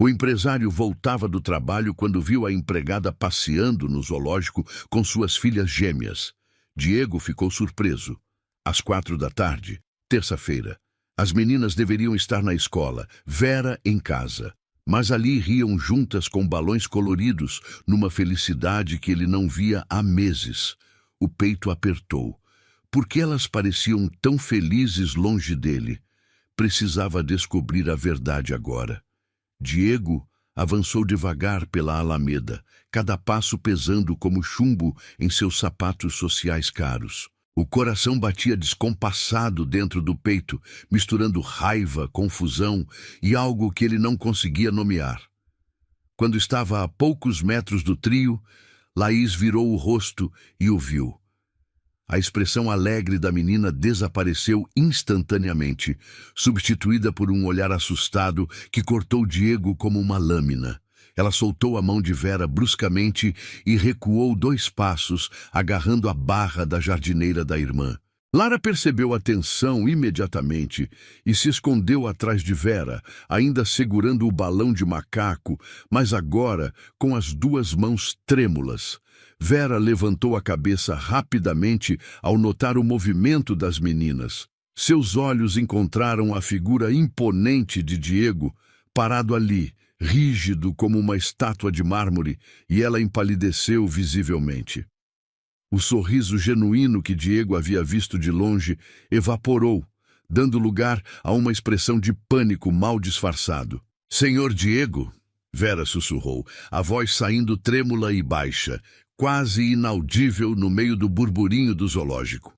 O empresário voltava do trabalho quando viu a empregada passeando no zoológico com suas filhas gêmeas. Diego ficou surpreso. Às 4 da tarde, terça-feira, as meninas deveriam estar na escola, Vera em casa. Mas ali riam juntas com balões coloridos, numa felicidade que ele não via há meses. O peito apertou. Por que elas pareciam tão felizes longe dele? Precisava descobrir a verdade agora. Diego avançou devagar pela alameda, cada passo pesando como chumbo em seus sapatos sociais caros. O coração batia descompassado dentro do peito, misturando raiva, confusão e algo que ele não conseguia nomear. Quando estava a poucos metros do trio, Laís virou o rosto e o viu. A expressão alegre da menina desapareceu instantaneamente, substituída por um olhar assustado que cortou Diego como uma lâmina. Ela soltou a mão de Vera bruscamente e recuou 2 passos, agarrando a barra da jardineira da irmã. Lara percebeu a tensão imediatamente e se escondeu atrás de Vera, ainda segurando o balão de macaco, mas agora com as 2 mãos trêmulas. Vera levantou a cabeça rapidamente ao notar o movimento das meninas. Seus olhos encontraram a figura imponente de Diego, parado ali, rígido como uma estátua de mármore, e ela empalideceu visivelmente. O sorriso genuíno que Diego havia visto de longe evaporou, dando lugar a uma expressão de pânico mal disfarçado. "Senhor Diego", Vera sussurrou, a voz saindo trêmula e baixa, quase inaudível no meio do burburinho do zoológico.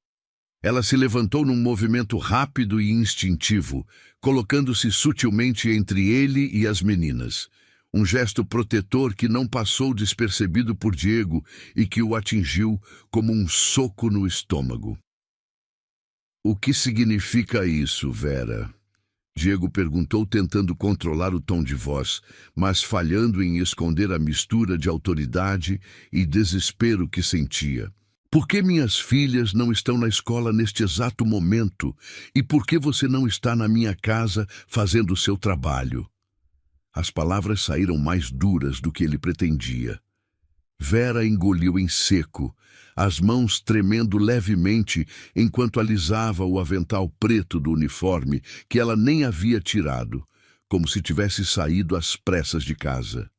Ela se levantou num movimento rápido e instintivo, colocando-se sutilmente entre ele e as meninas. Um gesto protetor que não passou despercebido por Diego e que o atingiu como um soco no estômago. "O que significa isso, Vera?" Diego perguntou, tentando controlar o tom de voz, mas falhando em esconder a mistura de autoridade e desespero que sentia. "Por que minhas filhas não estão na escola neste exato momento? E por que você não está na minha casa fazendo o seu trabalho?" As palavras saíram mais duras do que ele pretendia. Vera engoliu em seco, as mãos tremendo levemente enquanto alisava o avental preto do uniforme que ela nem havia tirado, como se tivesse saído às pressas de casa.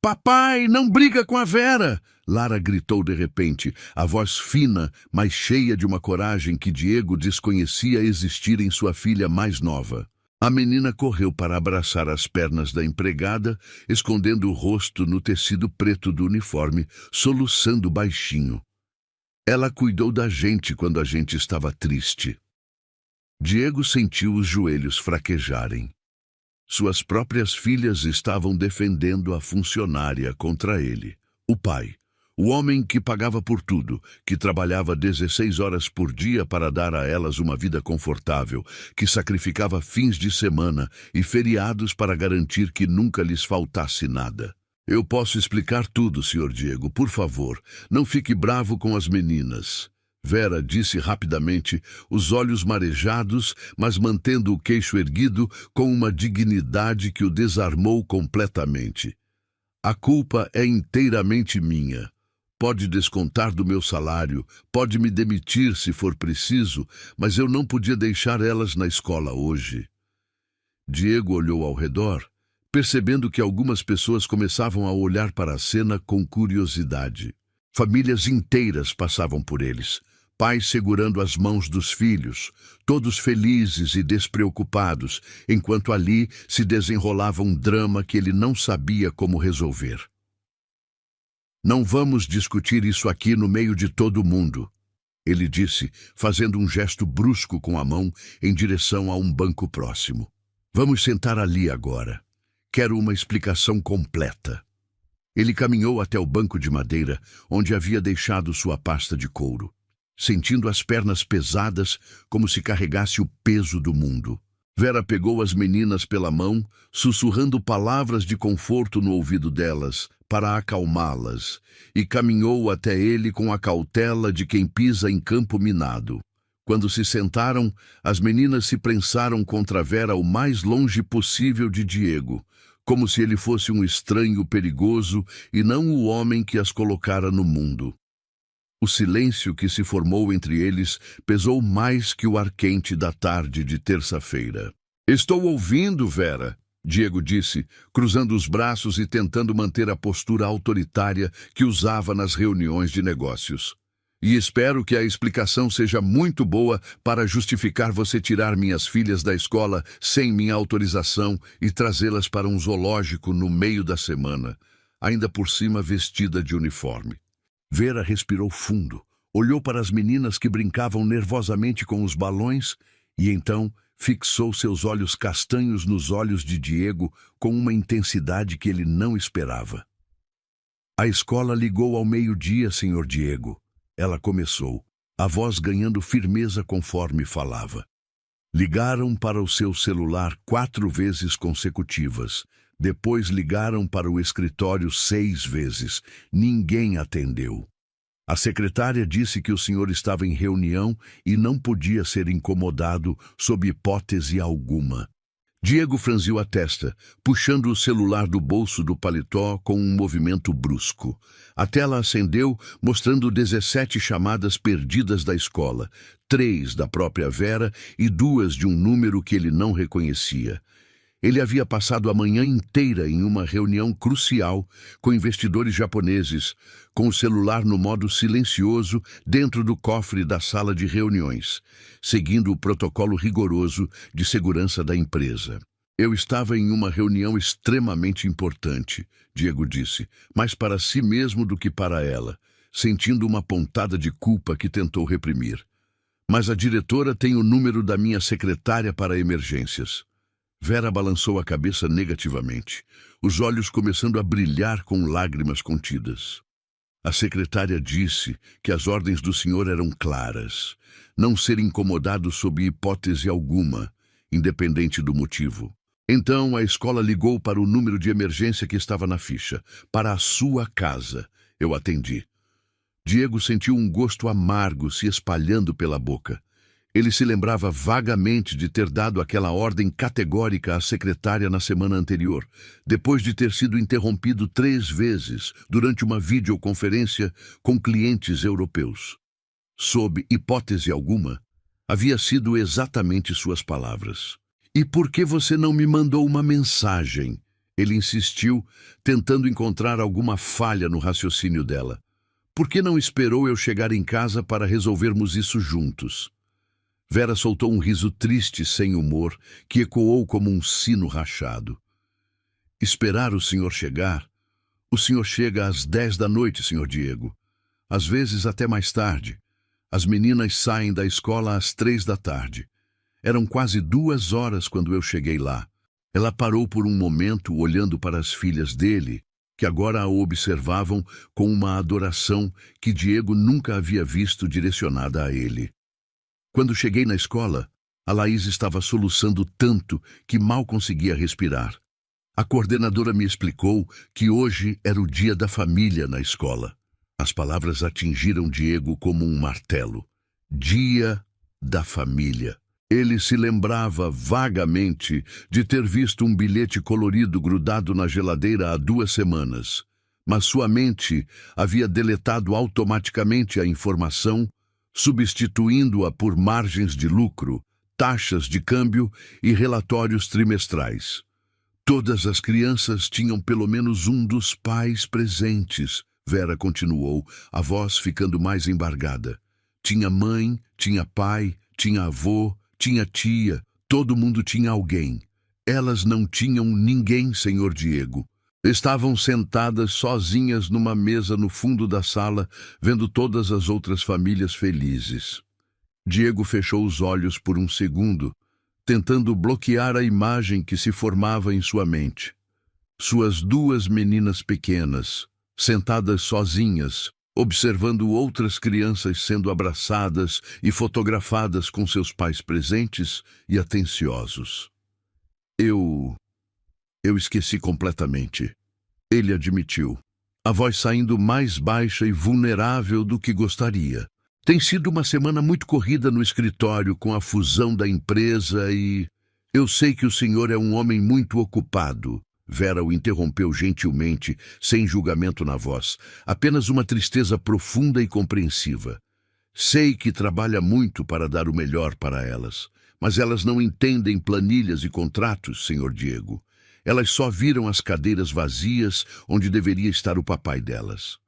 "Papai, não briga com a Vera!" Lara gritou de repente, a voz fina, mas cheia de uma coragem que Diego desconhecia existir em sua filha mais nova. A menina correu para abraçar as pernas da empregada, escondendo o rosto no tecido preto do uniforme, soluçando baixinho. "Ela cuidou da gente quando a gente estava triste." Diego sentiu os joelhos fraquejarem. Suas próprias filhas estavam defendendo a funcionária contra ele. O pai, o homem que pagava por tudo, que trabalhava 16 horas por dia para dar a elas uma vida confortável, que sacrificava fins de semana e feriados para garantir que nunca lhes faltasse nada. "Eu posso explicar tudo, Sr. Diego, por favor. Não fique bravo com as meninas." Vera disse rapidamente, os olhos marejados, mas mantendo o queixo erguido com uma dignidade que o desarmou completamente. "A culpa é inteiramente minha. Pode descontar do meu salário, pode me demitir se for preciso, mas eu não podia deixar elas na escola hoje." Diego olhou ao redor, percebendo que algumas pessoas começavam a olhar para a cena com curiosidade. Famílias inteiras passavam por eles, pais segurando as mãos dos filhos, todos felizes e despreocupados, enquanto ali se desenrolava um drama que ele não sabia como resolver. "Não vamos discutir isso aqui no meio de todo mundo", ele disse, fazendo um gesto brusco com a mão em direção a um banco próximo. "Vamos sentar ali agora. Quero uma explicação completa." Ele caminhou até o banco de madeira, onde havia deixado sua pasta de couro, sentindo as pernas pesadas como se carregasse o peso do mundo. Vera pegou as meninas pela mão, sussurrando palavras de conforto no ouvido delas, para acalmá-las, e caminhou até ele com a cautela de quem pisa em campo minado. Quando se sentaram, as meninas se prensaram contra Vera o mais longe possível de Diego, como se ele fosse um estranho perigoso e não o homem que as colocara no mundo. O silêncio que se formou entre eles pesou mais que o ar quente da tarde de terça-feira. "Estou ouvindo, Vera", Diego disse, cruzando os braços e tentando manter a postura autoritária que usava nas reuniões de negócios. "E espero que a explicação seja muito boa para justificar você tirar minhas filhas da escola sem minha autorização e trazê-las para um zoológico no meio da semana, ainda por cima vestida de uniforme." Vera respirou fundo, olhou para as meninas que brincavam nervosamente com os balões e então fixou seus olhos castanhos nos olhos de Diego com uma intensidade que ele não esperava. "A escola ligou ao meio-dia, Sr. Diego." Ela começou, a voz ganhando firmeza conforme falava. "Ligaram para o seu celular 4 vezes consecutivas. Depois ligaram para o escritório 6 vezes. Ninguém atendeu. A secretária disse que o senhor estava em reunião e não podia ser incomodado sob hipótese alguma." Diego franziu a testa, puxando o celular do bolso do paletó com um movimento brusco. A tela acendeu, mostrando 17 chamadas perdidas da escola, 3 da própria Vera e 2 de um número que ele não reconhecia. Ele havia passado a manhã inteira em uma reunião crucial com investidores japoneses, com o celular no modo silencioso dentro do cofre da sala de reuniões, seguindo o protocolo rigoroso de segurança da empresa. "Eu estava em uma reunião extremamente importante", Diego disse, mais para si mesmo do que para ela, sentindo uma pontada de culpa que tentou reprimir. "Mas a diretora tem o número da minha secretária para emergências." Vera balançou a cabeça negativamente, os olhos começando a brilhar com lágrimas contidas. "A secretária disse que as ordens do senhor eram claras, não ser incomodado sob hipótese alguma, independente do motivo. Então a escola ligou para o número de emergência que estava na ficha, para a sua casa. Eu atendi." Diego sentiu um gosto amargo se espalhando pela boca. Ele se lembrava vagamente de ter dado aquela ordem categórica à secretária na semana anterior, depois de ter sido interrompido 3 vezes durante uma videoconferência com clientes europeus. Sob hipótese alguma, havia sido exatamente suas palavras. "E por que você não me mandou uma mensagem?" Ele insistiu, tentando encontrar alguma falha no raciocínio dela. "Por que não esperou eu chegar em casa para resolvermos isso juntos?" Vera soltou um riso triste, sem humor, que ecoou como um sino rachado. "Esperar o senhor chegar? O senhor chega às 10 da noite, senhor Diego. Às vezes até mais tarde. As meninas saem da escola às 3 da tarde. Eram quase 2 horas quando eu cheguei lá." Ela parou por um momento, olhando para as filhas dele, que agora a observavam com uma adoração que Diego nunca havia visto direcionada a ele. "Quando cheguei na escola, a Laís estava soluçando tanto que mal conseguia respirar. A coordenadora me explicou que hoje era o dia da família na escola." As palavras atingiram Diego como um martelo. Dia da família. Ele se lembrava vagamente de ter visto um bilhete colorido grudado na geladeira há 2 semanas, mas sua mente havia deletado automaticamente a informação, substituindo-a por margens de lucro, taxas de câmbio e relatórios trimestrais. "Todas as crianças tinham pelo menos um dos pais presentes", Vera continuou, a voz ficando mais embargada. "Tinha mãe, tinha pai, tinha avô, tinha tia, todo mundo tinha alguém. Elas não tinham ninguém, senhor Diego. Estavam sentadas sozinhas numa mesa no fundo da sala, vendo todas as outras famílias felizes." Diego fechou os olhos por um segundo, tentando bloquear a imagem que se formava em sua mente. Suas 2 meninas pequenas, sentadas sozinhas, observando outras crianças sendo abraçadas e fotografadas com seus pais presentes e atenciosos. Eu esqueci completamente." Ele admitiu, a voz saindo mais baixa e vulnerável do que gostaria. "Tem sido uma semana muito corrida no escritório com a fusão da empresa e... Eu sei que o senhor é um homem muito ocupado." Vera o interrompeu gentilmente, sem julgamento na voz, apenas uma tristeza profunda e compreensiva. Sei que trabalha muito para dar o melhor para elas, mas elas não entendem planilhas e contratos, Sr. Diego. Elas só viram as cadeiras vazias onde deveria estar o papai delas.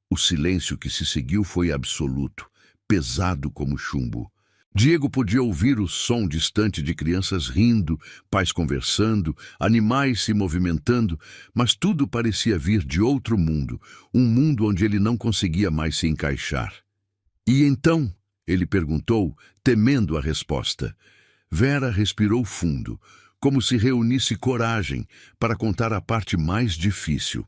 O silêncio que se seguiu foi absoluto, pesado como chumbo. Diego podia ouvir o som distante de crianças rindo, pais conversando, animais se movimentando, mas tudo parecia vir de outro mundo, um mundo onde ele não conseguia mais se encaixar. E então? Ele perguntou, temendo a resposta. Vera respirou fundo, como se reunisse coragem para contar a parte mais difícil.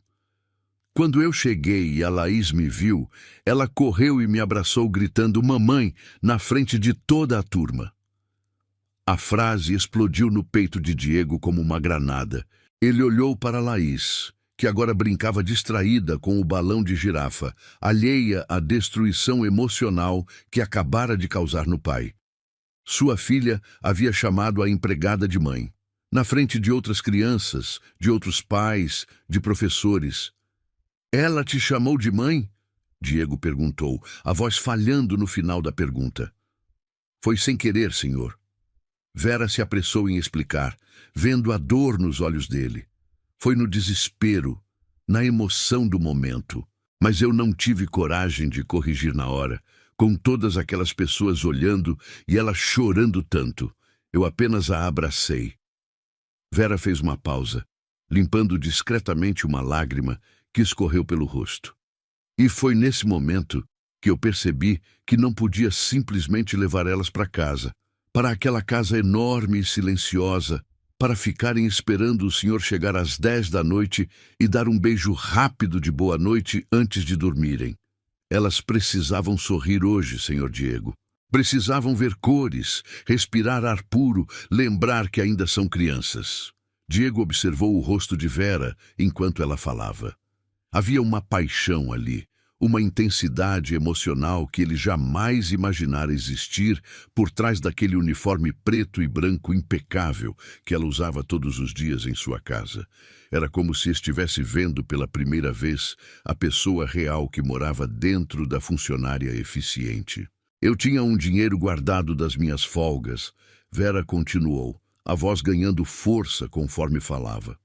Quando eu cheguei e a Laís me viu, ela correu e me abraçou gritando "mamãe" na frente de toda a turma. A frase explodiu no peito de Diego como uma granada. Ele olhou para Laís, que agora brincava distraída com o balão de girafa, alheia à destruição emocional que acabara de causar no pai. Sua filha havia chamado a empregada de mãe, na frente de outras crianças, de outros pais, de professores. "Ela te chamou de mãe?" Diego perguntou, a voz falhando no final da pergunta. "Foi sem querer, senhor." Vera se apressou em explicar, vendo a dor nos olhos dele. "Foi no desespero, na emoção do momento. Mas eu não tive coragem de corrigir na hora, com todas aquelas pessoas olhando e ela chorando tanto. Eu apenas a abracei." Vera fez uma pausa, limpando discretamente uma lágrima que escorreu pelo rosto. "E foi nesse momento que eu percebi que não podia simplesmente levar elas para casa, para aquela casa enorme e silenciosa, para ficarem esperando o senhor chegar às 10 da noite e dar um beijo rápido de boa noite antes de dormirem. Elas precisavam sorrir hoje, senhor Diego. Precisavam ver cores, respirar ar puro, lembrar que ainda são crianças." Diego observou o rosto de Vera enquanto ela falava. Havia uma paixão ali, uma intensidade emocional que ele jamais imaginara existir por trás daquele uniforme preto e branco impecável que ela usava todos os dias em sua casa. Era como se estivesse vendo pela primeira vez a pessoa real que morava dentro da funcionária eficiente. "Eu tinha um dinheiro guardado das minhas folgas", Vera continuou, a voz ganhando força conforme falava.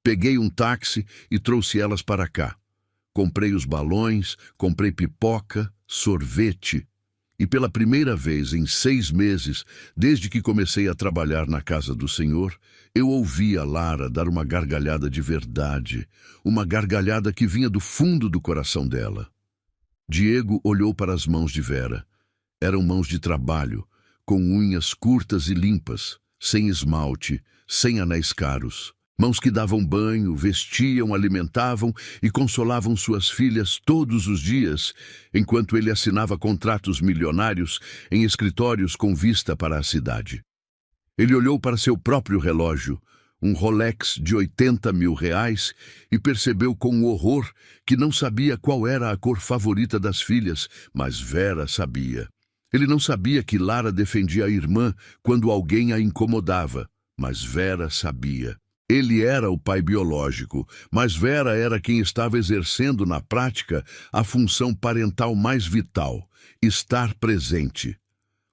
"Peguei um táxi e trouxe elas para cá. Comprei os balões, comprei pipoca, sorvete. E pela primeira vez em 6 meses, desde que comecei a trabalhar na casa do senhor, eu ouvi a Lara dar uma gargalhada de verdade, uma gargalhada que vinha do fundo do coração dela." Diego olhou para as mãos de Vera. Eram mãos de trabalho, com unhas curtas e limpas, sem esmalte, sem anéis caros. Mãos que davam banho, vestiam, alimentavam e consolavam suas filhas todos os dias, enquanto ele assinava contratos milionários em escritórios com vista para a cidade. Ele olhou para seu próprio relógio, um Rolex de 80 mil reais, e percebeu com horror que não sabia qual era a cor favorita das filhas, mas Vera sabia. Ele não sabia que Lara defendia a irmã quando alguém a incomodava, mas Vera sabia. Ele era o pai biológico, mas Vera era quem estava exercendo na prática a função parental mais vital, estar presente.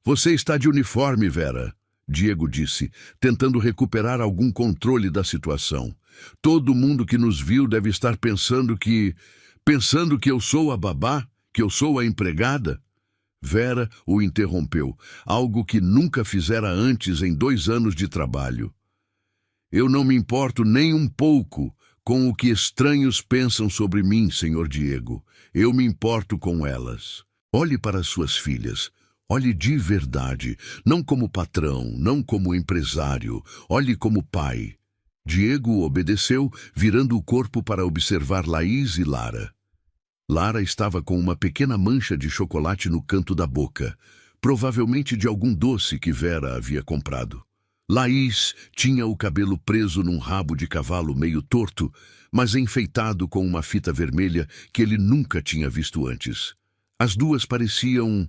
"Você está de uniforme, Vera", Diego disse, tentando recuperar algum controle da situação. "Todo mundo que nos viu deve estar pensando que eu sou a babá, que eu sou a empregada." Vera o interrompeu, algo que nunca fizera antes em 2 anos de trabalho. "Eu não me importo nem um pouco com o que estranhos pensam sobre mim, senhor Diego. Eu me importo com elas. Olhe para suas filhas. Olhe de verdade, não como patrão, não como empresário. Olhe como pai." Diego obedeceu, virando o corpo para observar Laís e Lara. Lara estava com uma pequena mancha de chocolate no canto da boca, provavelmente de algum doce que Vera havia comprado. Laís tinha o cabelo preso num rabo de cavalo meio torto, mas enfeitado com uma fita vermelha que ele nunca tinha visto antes. As duas pareciam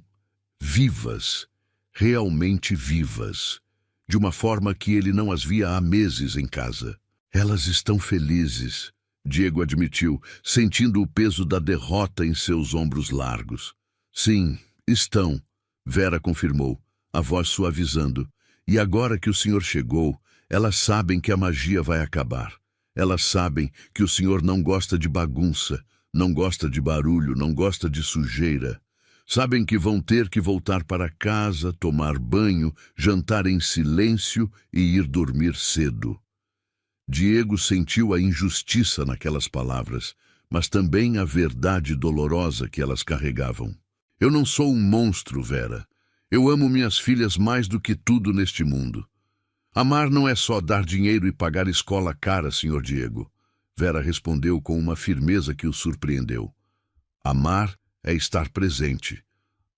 vivas, realmente vivas, de uma forma que ele não as via há meses em casa. Elas estão felizes, Diego admitiu, sentindo o peso da derrota em seus ombros largos. Sim, estão, Vera confirmou, a voz suavizando. E agora que o senhor chegou, elas sabem que a magia vai acabar. Elas sabem que o senhor não gosta de bagunça, não gosta de barulho, não gosta de sujeira. Sabem que vão ter que voltar para casa, tomar banho, jantar em silêncio e ir dormir cedo. Diego sentiu a injustiça naquelas palavras, mas também a verdade dolorosa que elas carregavam. Eu não sou um monstro, Vera. Eu amo minhas filhas mais do que tudo neste mundo. Amar não é só dar dinheiro e pagar escola cara, senhor Diego. Vera respondeu com uma firmeza que o surpreendeu. Amar é estar presente.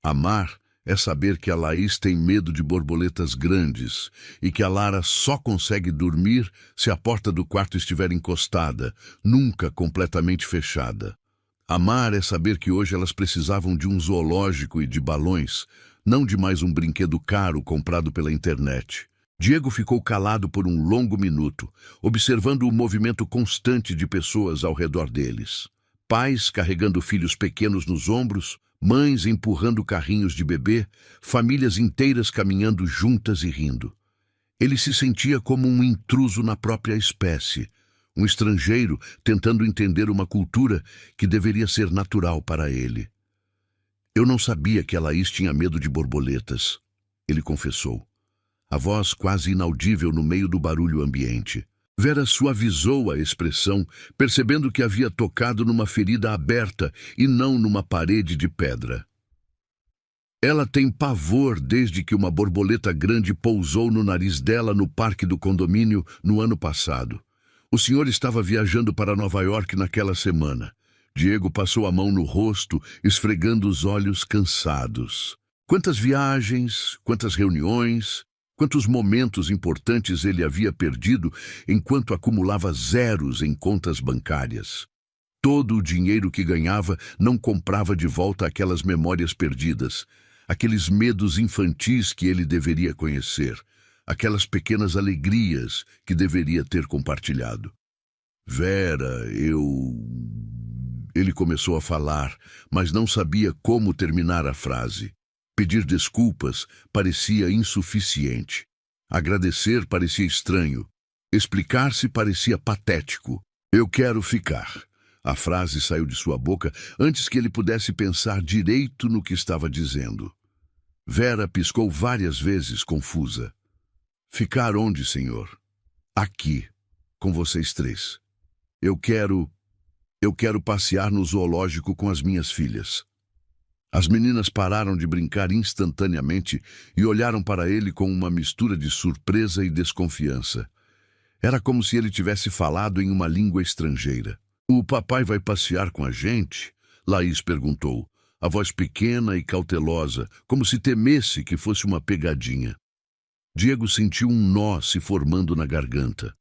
Amar é saber que a Laís tem medo de borboletas grandes e que a Lara só consegue dormir se a porta do quarto estiver encostada, nunca completamente fechada. Amar é saber que hoje elas precisavam de um zoológico e de balões, não de mais um brinquedo caro comprado pela internet. Diego ficou calado por um longo minuto, observando o movimento constante de pessoas ao redor deles. Pais carregando filhos pequenos nos ombros, mães empurrando carrinhos de bebê, famílias inteiras caminhando juntas e rindo. Ele se sentia como um intruso na própria espécie, um estrangeiro tentando entender uma cultura que deveria ser natural para ele. Eu não sabia que a Laís tinha medo de borboletas, ele confessou. A voz quase inaudível no meio do barulho ambiente. Vera suavizou a expressão, percebendo que havia tocado numa ferida aberta e não numa parede de pedra. Ela tem pavor desde que uma borboleta grande pousou no nariz dela no parque do condomínio no ano passado. O senhor estava viajando para Nova York naquela semana. Diego passou a mão no rosto, esfregando os olhos cansados. Quantas viagens, quantas reuniões, quantos momentos importantes ele havia perdido enquanto acumulava zeros em contas bancárias. Todo o dinheiro que ganhava não comprava de volta aquelas memórias perdidas, aqueles medos infantis que ele deveria conhecer, aquelas pequenas alegrias que deveria ter compartilhado. Vera, Ele começou a falar, mas não sabia como terminar a frase. Pedir desculpas parecia insuficiente. Agradecer parecia estranho. Explicar-se parecia patético. Eu quero ficar. A frase saiu de sua boca antes que ele pudesse pensar direito no que estava dizendo. Vera piscou várias vezes, confusa. Ficar onde, senhor? Aqui, com vocês três. Eu quero passear no zoológico com as minhas filhas. As meninas pararam de brincar instantaneamente e olharam para ele com uma mistura de surpresa e desconfiança. Era como se ele tivesse falado em uma língua estrangeira. O papai vai passear com a gente? Laís perguntou, a voz pequena e cautelosa, como se temesse que fosse uma pegadinha. Diego sentiu um nó se formando na garganta.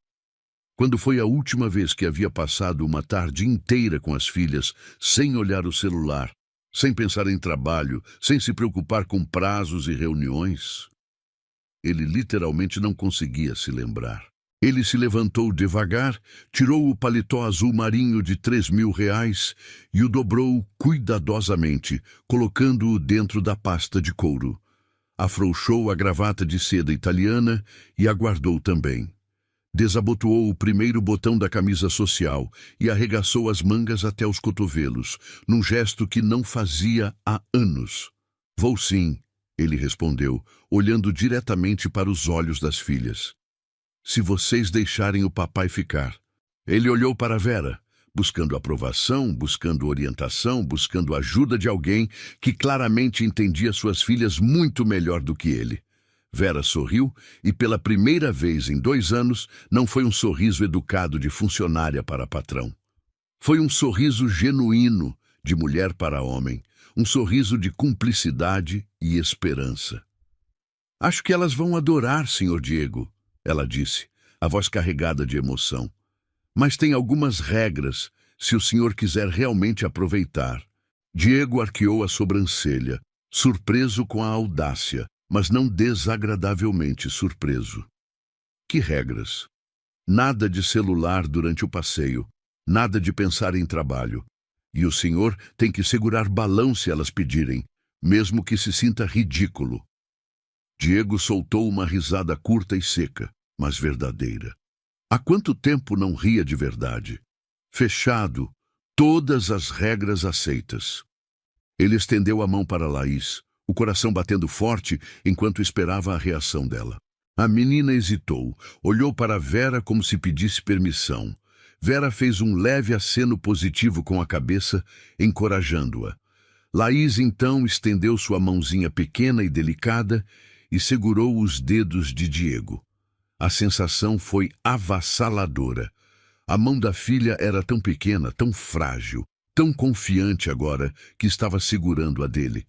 Quando foi a última vez que havia passado uma tarde inteira com as filhas, sem olhar o celular, sem pensar em trabalho, sem se preocupar com prazos e reuniões? Ele literalmente não conseguia se lembrar. Ele se levantou devagar, tirou o paletó azul marinho de R$3.000 e o dobrou cuidadosamente, colocando-o dentro da pasta de couro. Afrouxou a gravata de seda italiana e aguardou também. Desabotoou o primeiro botão da camisa social e arregaçou as mangas até os cotovelos, num gesto que não fazia há anos. Vou sim, ele respondeu, olhando diretamente para os olhos das filhas. Se vocês deixarem o papai ficar. Ele olhou para Vera, buscando aprovação, buscando orientação, buscando ajuda de alguém que claramente entendia suas filhas muito melhor do que ele. Vera sorriu e, pela primeira vez em 2 anos, não foi um sorriso educado de funcionária para patrão. Foi um sorriso genuíno, de mulher para homem, um sorriso de cumplicidade e esperança. Acho que elas vão adorar, senhor Diego, ela disse, a voz carregada de emoção. Mas tem algumas regras, se o senhor quiser realmente aproveitar. Diego arqueou a sobrancelha, surpreso com a audácia, mas não desagradavelmente surpreso. Que regras? Nada de celular durante o passeio, nada de pensar em trabalho. E o senhor tem que segurar balão se elas pedirem, mesmo que se sinta ridículo. Diego soltou uma risada curta e seca, mas verdadeira. Há quanto tempo não ria de verdade? Fechado, todas as regras aceitas. Ele estendeu a mão para Laís, o coração batendo forte enquanto esperava a reação dela. A menina hesitou, olhou para Vera como se pedisse permissão. Vera fez um leve aceno positivo com a cabeça, encorajando-a. Laís então estendeu sua mãozinha pequena e delicada e segurou os dedos de Diego. A sensação foi avassaladora. A mão da filha era tão pequena, tão frágil, tão confiante agora que estava segurando a dele.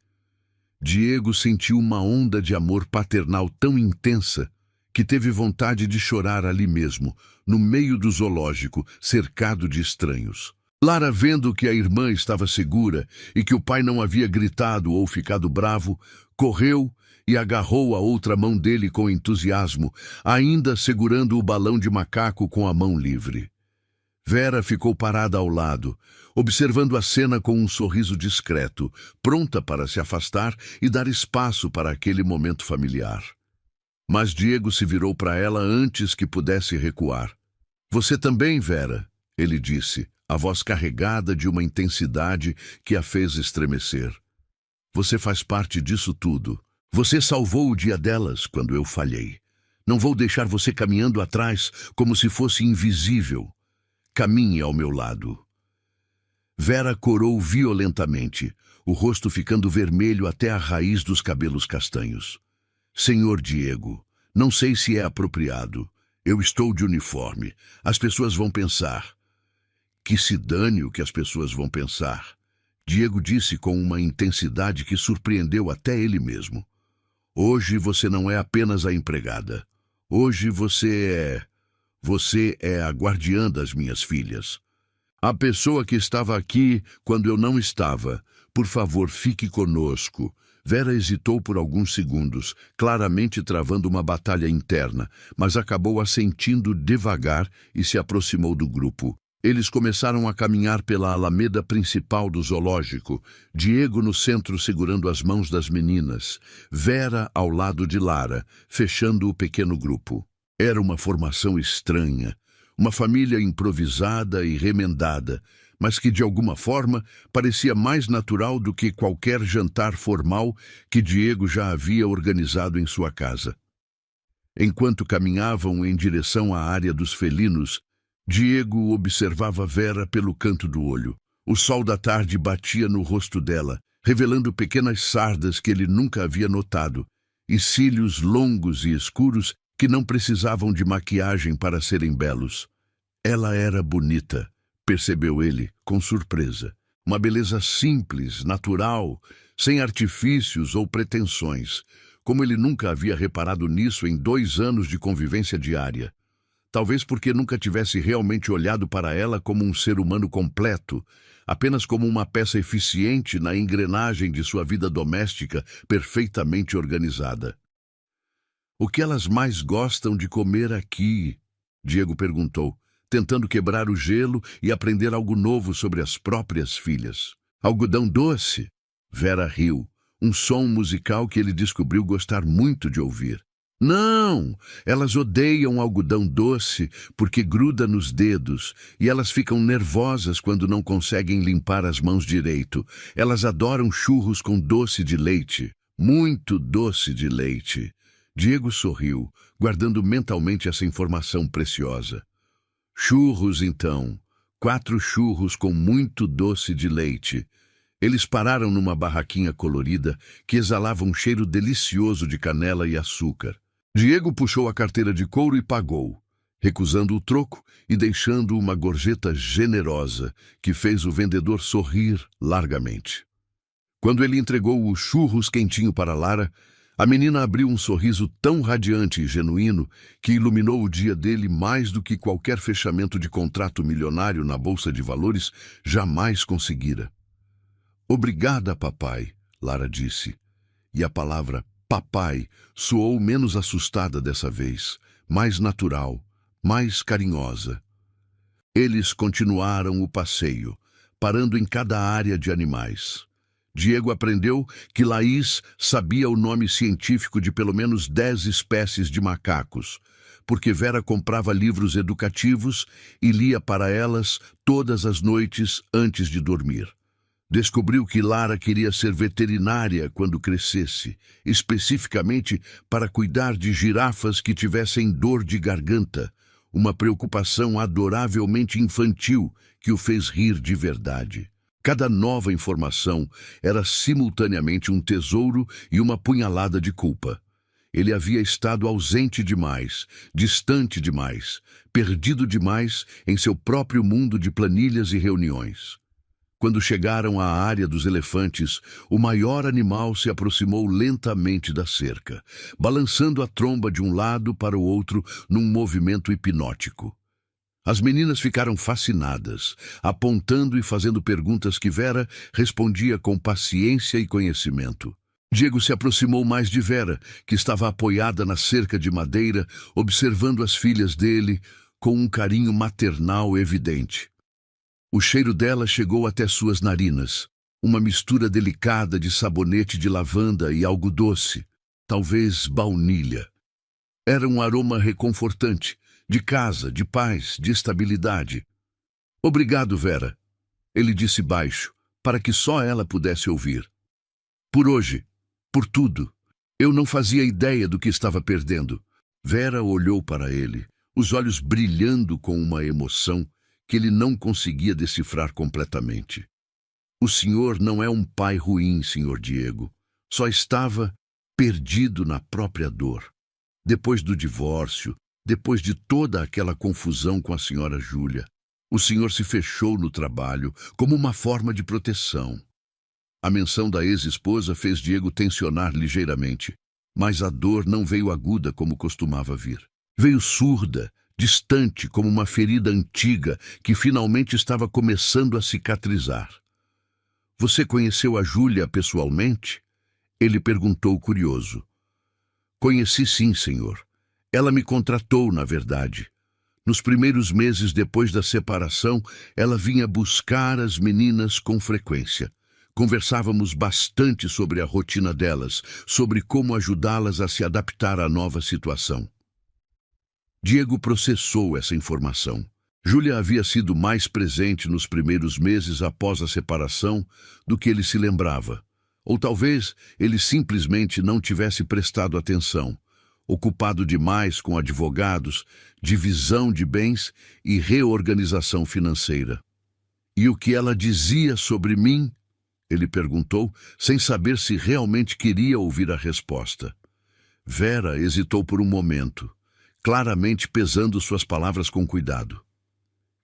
Diego sentiu uma onda de amor paternal tão intensa que teve vontade de chorar ali mesmo, no meio do zoológico, cercado de estranhos. Lara, vendo que a irmã estava segura e que o pai não havia gritado ou ficado bravo, correu e agarrou a outra mão dele com entusiasmo, ainda segurando o balão de macaco com a mão livre. Vera ficou parada ao lado, observando a cena com um sorriso discreto, pronta para se afastar e dar espaço para aquele momento familiar. Mas Diego se virou para ela antes que pudesse recuar. "Você também, Vera?" ele disse, a voz carregada de uma intensidade que a fez estremecer. "Você faz parte disso tudo. Você salvou o dia delas quando eu falhei. Não vou deixar você caminhando atrás como se fosse invisível. Caminhe ao meu lado." Vera corou violentamente, o rosto ficando vermelho até a raiz dos cabelos castanhos. "Senhor Diego, não sei se é apropriado. Eu estou de uniforme. As pessoas vão pensar." "Que se dane o que as pessoas vão pensar," Diego disse com uma intensidade que surpreendeu até ele mesmo. "Hoje você não é apenas a empregada. Hoje você é a guardiã das minhas filhas. A pessoa que estava aqui quando eu não estava. Por favor, fique conosco." Vera hesitou por alguns segundos, claramente travando uma batalha interna, mas acabou assentindo devagar e se aproximou do grupo. Eles começaram a caminhar pela alameda principal do zoológico, Diego no centro segurando as mãos das meninas, Vera ao lado de Lara, fechando o pequeno grupo. Era uma formação estranha, uma família improvisada e remendada, mas que de alguma forma parecia mais natural do que qualquer jantar formal que Diego já havia organizado em sua casa. Enquanto caminhavam em direção à área dos felinos, Diego observava Vera pelo canto do olho. O sol da tarde batia no rosto dela, revelando pequenas sardas que ele nunca havia notado, e cílios longos e escuros que não precisavam de maquiagem para serem belos. Ela era bonita, percebeu ele, com surpresa. Uma beleza simples, natural, sem artifícios ou pretensões, como ele nunca havia reparado nisso em 2 anos de convivência diária. Talvez porque nunca tivesse realmente olhado para ela como um ser humano completo, apenas como uma peça eficiente na engrenagem de sua vida doméstica perfeitamente organizada. "O que elas mais gostam de comer aqui?" Diego perguntou, tentando quebrar o gelo e aprender algo novo sobre as próprias filhas. "Algodão doce?" Vera riu, um som musical que ele descobriu gostar muito de ouvir. "Não, elas odeiam algodão doce porque gruda nos dedos e elas ficam nervosas quando não conseguem limpar as mãos direito. Elas adoram churros com doce de leite, muito doce de leite." Diego sorriu, guardando mentalmente essa informação preciosa. "Churros, então. 4 churros com muito doce de leite." Eles pararam numa barraquinha colorida que exalava um cheiro delicioso de canela e açúcar. Diego puxou a carteira de couro e pagou, recusando o troco e deixando uma gorjeta generosa que fez o vendedor sorrir largamente. Quando ele entregou os churros quentinho para Lara, a menina abriu um sorriso tão radiante e genuíno que iluminou o dia dele mais do que qualquer fechamento de contrato milionário na Bolsa de Valores jamais conseguira. "Obrigada, papai", Lara disse, e a palavra papai soou menos assustada dessa vez, mais natural, mais carinhosa. Eles continuaram o passeio, parando em cada área de animais. Diego aprendeu que Laís sabia o nome científico de pelo menos 10 espécies de macacos, porque Vera comprava livros educativos e lia para elas todas as noites antes de dormir. Descobriu que Lara queria ser veterinária quando crescesse, especificamente para cuidar de girafas que tivessem dor de garganta, uma preocupação adoravelmente infantil que o fez rir de verdade. Cada nova informação era simultaneamente um tesouro e uma punhalada de culpa. Ele havia estado ausente demais, distante demais, perdido demais em seu próprio mundo de planilhas e reuniões. Quando chegaram à área dos elefantes, o maior animal se aproximou lentamente da cerca, balançando a tromba de um lado para o outro num movimento hipnótico. As meninas ficaram fascinadas, apontando e fazendo perguntas que Vera respondia com paciência e conhecimento. Diego se aproximou mais de Vera, que estava apoiada na cerca de madeira, observando as filhas dele com um carinho maternal evidente. O cheiro dela chegou até suas narinas, uma mistura delicada de sabonete de lavanda e algo doce, talvez baunilha. Era um aroma reconfortante, de casa, de paz, de estabilidade. Obrigado, Vera, ele disse baixo, para que só ela pudesse ouvir. Por hoje, por tudo. Eu não fazia ideia do que estava perdendo. Vera olhou para ele, os olhos brilhando com uma emoção que ele não conseguia decifrar completamente. O senhor não é um pai ruim, senhor Diego. Só estava perdido na própria dor. Depois do divórcio, depois de toda aquela confusão com a senhora Júlia, o senhor se fechou no trabalho como uma forma de proteção. A menção da ex-esposa fez Diego tensionar ligeiramente, mas a dor não veio aguda como costumava vir. Veio surda, distante como uma ferida antiga que finalmente estava começando a cicatrizar. Você conheceu a Júlia pessoalmente? Ele perguntou curioso. Conheci sim, senhor. Ela me contratou, na verdade. Nos primeiros meses depois da separação, ela vinha buscar as meninas com frequência. Conversávamos bastante sobre a rotina delas, sobre como ajudá-las a se adaptar à nova situação. Diego processou essa informação. Júlia havia sido mais presente nos primeiros meses após a separação do que ele se lembrava. Ou talvez ele simplesmente não tivesse prestado atenção, ocupado demais com advogados, divisão de bens e reorganização financeira. E o que ela dizia sobre mim? Ele perguntou, sem saber se realmente queria ouvir a resposta. Vera hesitou por um momento, claramente pesando suas palavras com cuidado.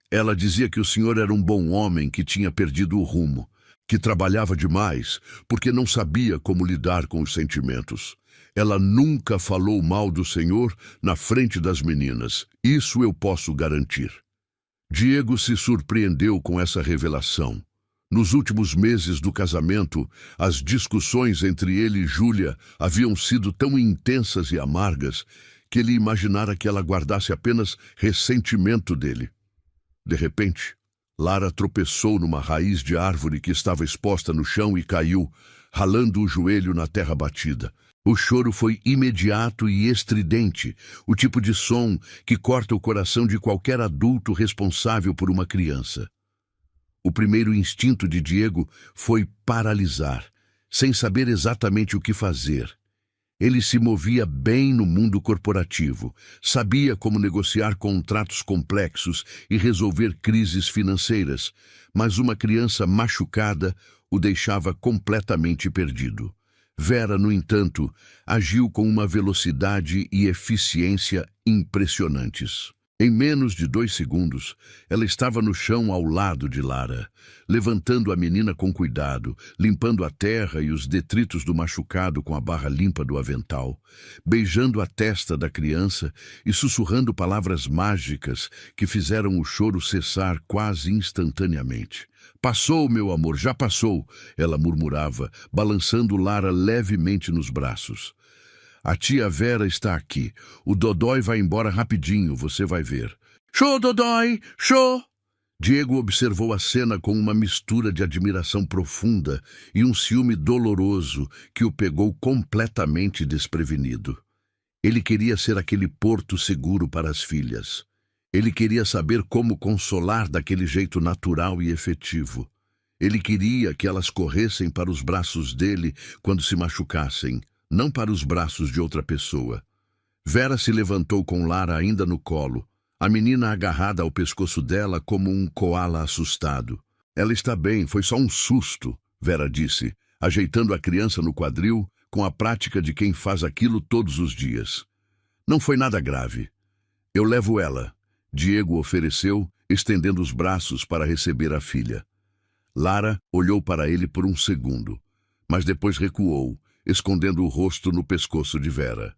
Ela dizia que o senhor era um bom homem que tinha perdido o rumo, que trabalhava demais porque não sabia como lidar com os sentimentos. Ela nunca falou mal do senhor na frente das meninas, isso eu posso garantir. Diego se surpreendeu com essa revelação. Nos últimos meses do casamento, as discussões entre ele e Júlia haviam sido tão intensas e amargas que ele imaginara que ela guardasse apenas ressentimento dele. De repente, Lara tropeçou numa raiz de árvore que estava exposta no chão e caiu, ralando o joelho na terra batida. O choro foi imediato e estridente, o tipo de som que corta o coração de qualquer adulto responsável por uma criança. O primeiro instinto de Diego foi paralisar, sem saber exatamente o que fazer. Ele se movia bem no mundo corporativo, sabia como negociar contratos complexos e resolver crises financeiras, mas uma criança machucada o deixava completamente perdido. Vera, no entanto, agiu com uma velocidade e eficiência impressionantes. Em menos de 2 segundos, ela estava no chão ao lado de Lara, levantando a menina com cuidado, limpando a terra e os detritos do machucado com a barra limpa do avental, beijando a testa da criança e sussurrando palavras mágicas que fizeram o choro cessar quase instantaneamente. Passou, meu amor, já passou, ela murmurava, balançando Lara levemente nos braços. A tia Vera está aqui. O Dodói vai embora rapidinho, você vai ver. Show, Dodói! Show! Diego observou a cena com uma mistura de admiração profunda e um ciúme doloroso que o pegou completamente desprevenido. Ele queria ser aquele porto seguro para as filhas. Ele queria saber como consolar daquele jeito natural e efetivo. Ele queria que elas corressem para os braços dele quando se machucassem, não para os braços de outra pessoa. Vera se levantou com Lara ainda no colo, a menina agarrada ao pescoço dela como um coala assustado. Ela está bem, foi só um susto, Vera disse, ajeitando a criança no quadril com a prática de quem faz aquilo todos os dias. Não foi nada grave. Eu levo ela, Diego ofereceu, estendendo os braços para receber a filha. Lara olhou para ele por um segundo, mas depois recuou, escondendo o rosto no pescoço de Vera.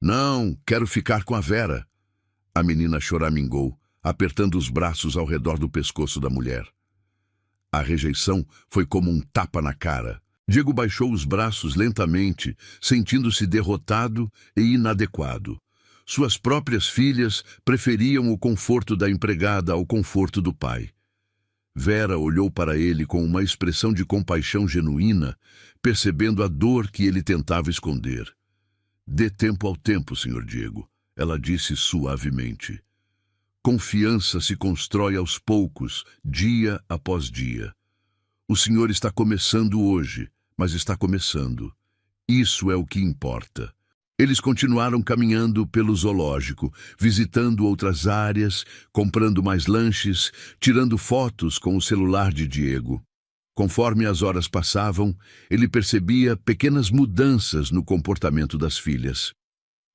Não, quero ficar com a Vera. A menina choramingou, apertando os braços ao redor do pescoço da mulher. A rejeição foi como um tapa na cara. Diego baixou os braços lentamente, sentindo-se derrotado e inadequado. Suas próprias filhas preferiam o conforto da empregada ao conforto do pai. Vera olhou para ele com uma expressão de compaixão genuína, percebendo a dor que ele tentava esconder. Dê tempo ao tempo, Sr. Diego, ela disse suavemente. Confiança se constrói aos poucos, dia após dia. O senhor está começando hoje, mas está começando. Isso é o que importa. Eles continuaram caminhando pelo zoológico, visitando outras áreas, comprando mais lanches, tirando fotos com o celular de Diego. Conforme as horas passavam, ele percebia pequenas mudanças no comportamento das filhas.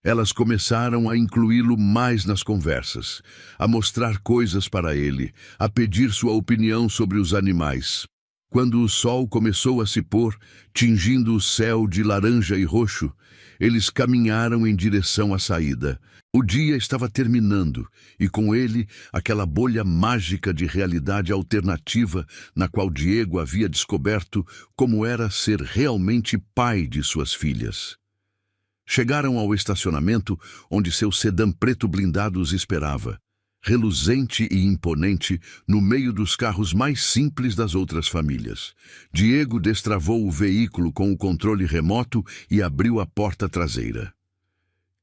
Elas começaram a incluí-lo mais nas conversas, a mostrar coisas para ele, a pedir sua opinião sobre os animais. Quando o sol começou a se pôr, tingindo o céu de laranja e roxo, eles caminharam em direção à saída. O dia estava terminando, e com ele aquela bolha mágica de realidade alternativa na qual Diego havia descoberto como era ser realmente pai de suas filhas. Chegaram ao estacionamento onde seu sedã preto blindado os esperava, reluzente e imponente no meio dos carros mais simples das outras famílias. Diego destravou o veículo com o controle remoto e abriu a porta traseira.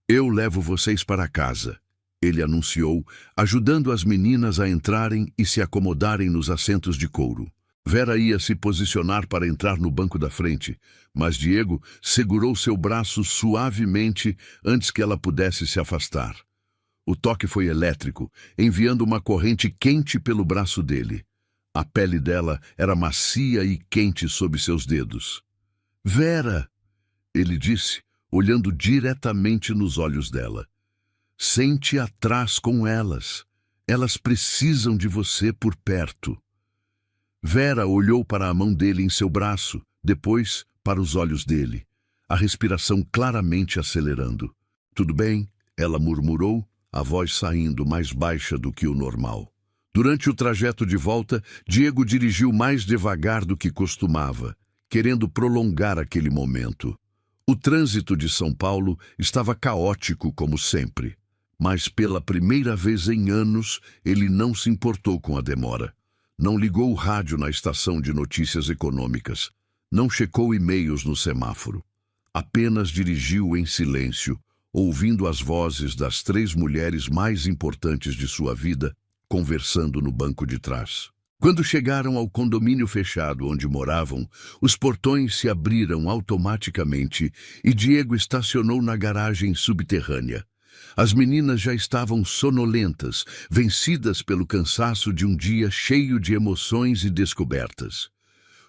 Eu levo vocês para casa, ele anunciou, ajudando as meninas a entrarem e se acomodarem nos assentos de couro. Vera ia se posicionar para entrar no banco da frente, mas Diego segurou seu braço suavemente antes que ela pudesse se afastar. O toque foi elétrico, enviando uma corrente quente pelo braço dele. A pele dela era macia e quente sob seus dedos. Vera, ele disse, olhando diretamente nos olhos dela. Sente atrás com elas. Elas precisam de você por perto. Vera olhou para a mão dele em seu braço, depois para os olhos dele, a respiração claramente acelerando. Tudo bem, ela murmurou, a voz saindo mais baixa do que o normal. Durante o trajeto de volta, Diego dirigiu mais devagar do que costumava, querendo prolongar aquele momento. O trânsito de São Paulo estava caótico como sempre, mas pela primeira vez em anos ele não se importou com a demora. Não ligou o rádio na estação de notícias econômicas, não checou e-mails no semáforo. Apenas dirigiu em silêncio, ouvindo as vozes das 3 mulheres mais importantes de sua vida, conversando no banco de trás. Quando chegaram ao condomínio fechado onde moravam, os portões se abriram automaticamente e Diego estacionou na garagem subterrânea. As meninas já estavam sonolentas, vencidas pelo cansaço de um dia cheio de emoções e descobertas.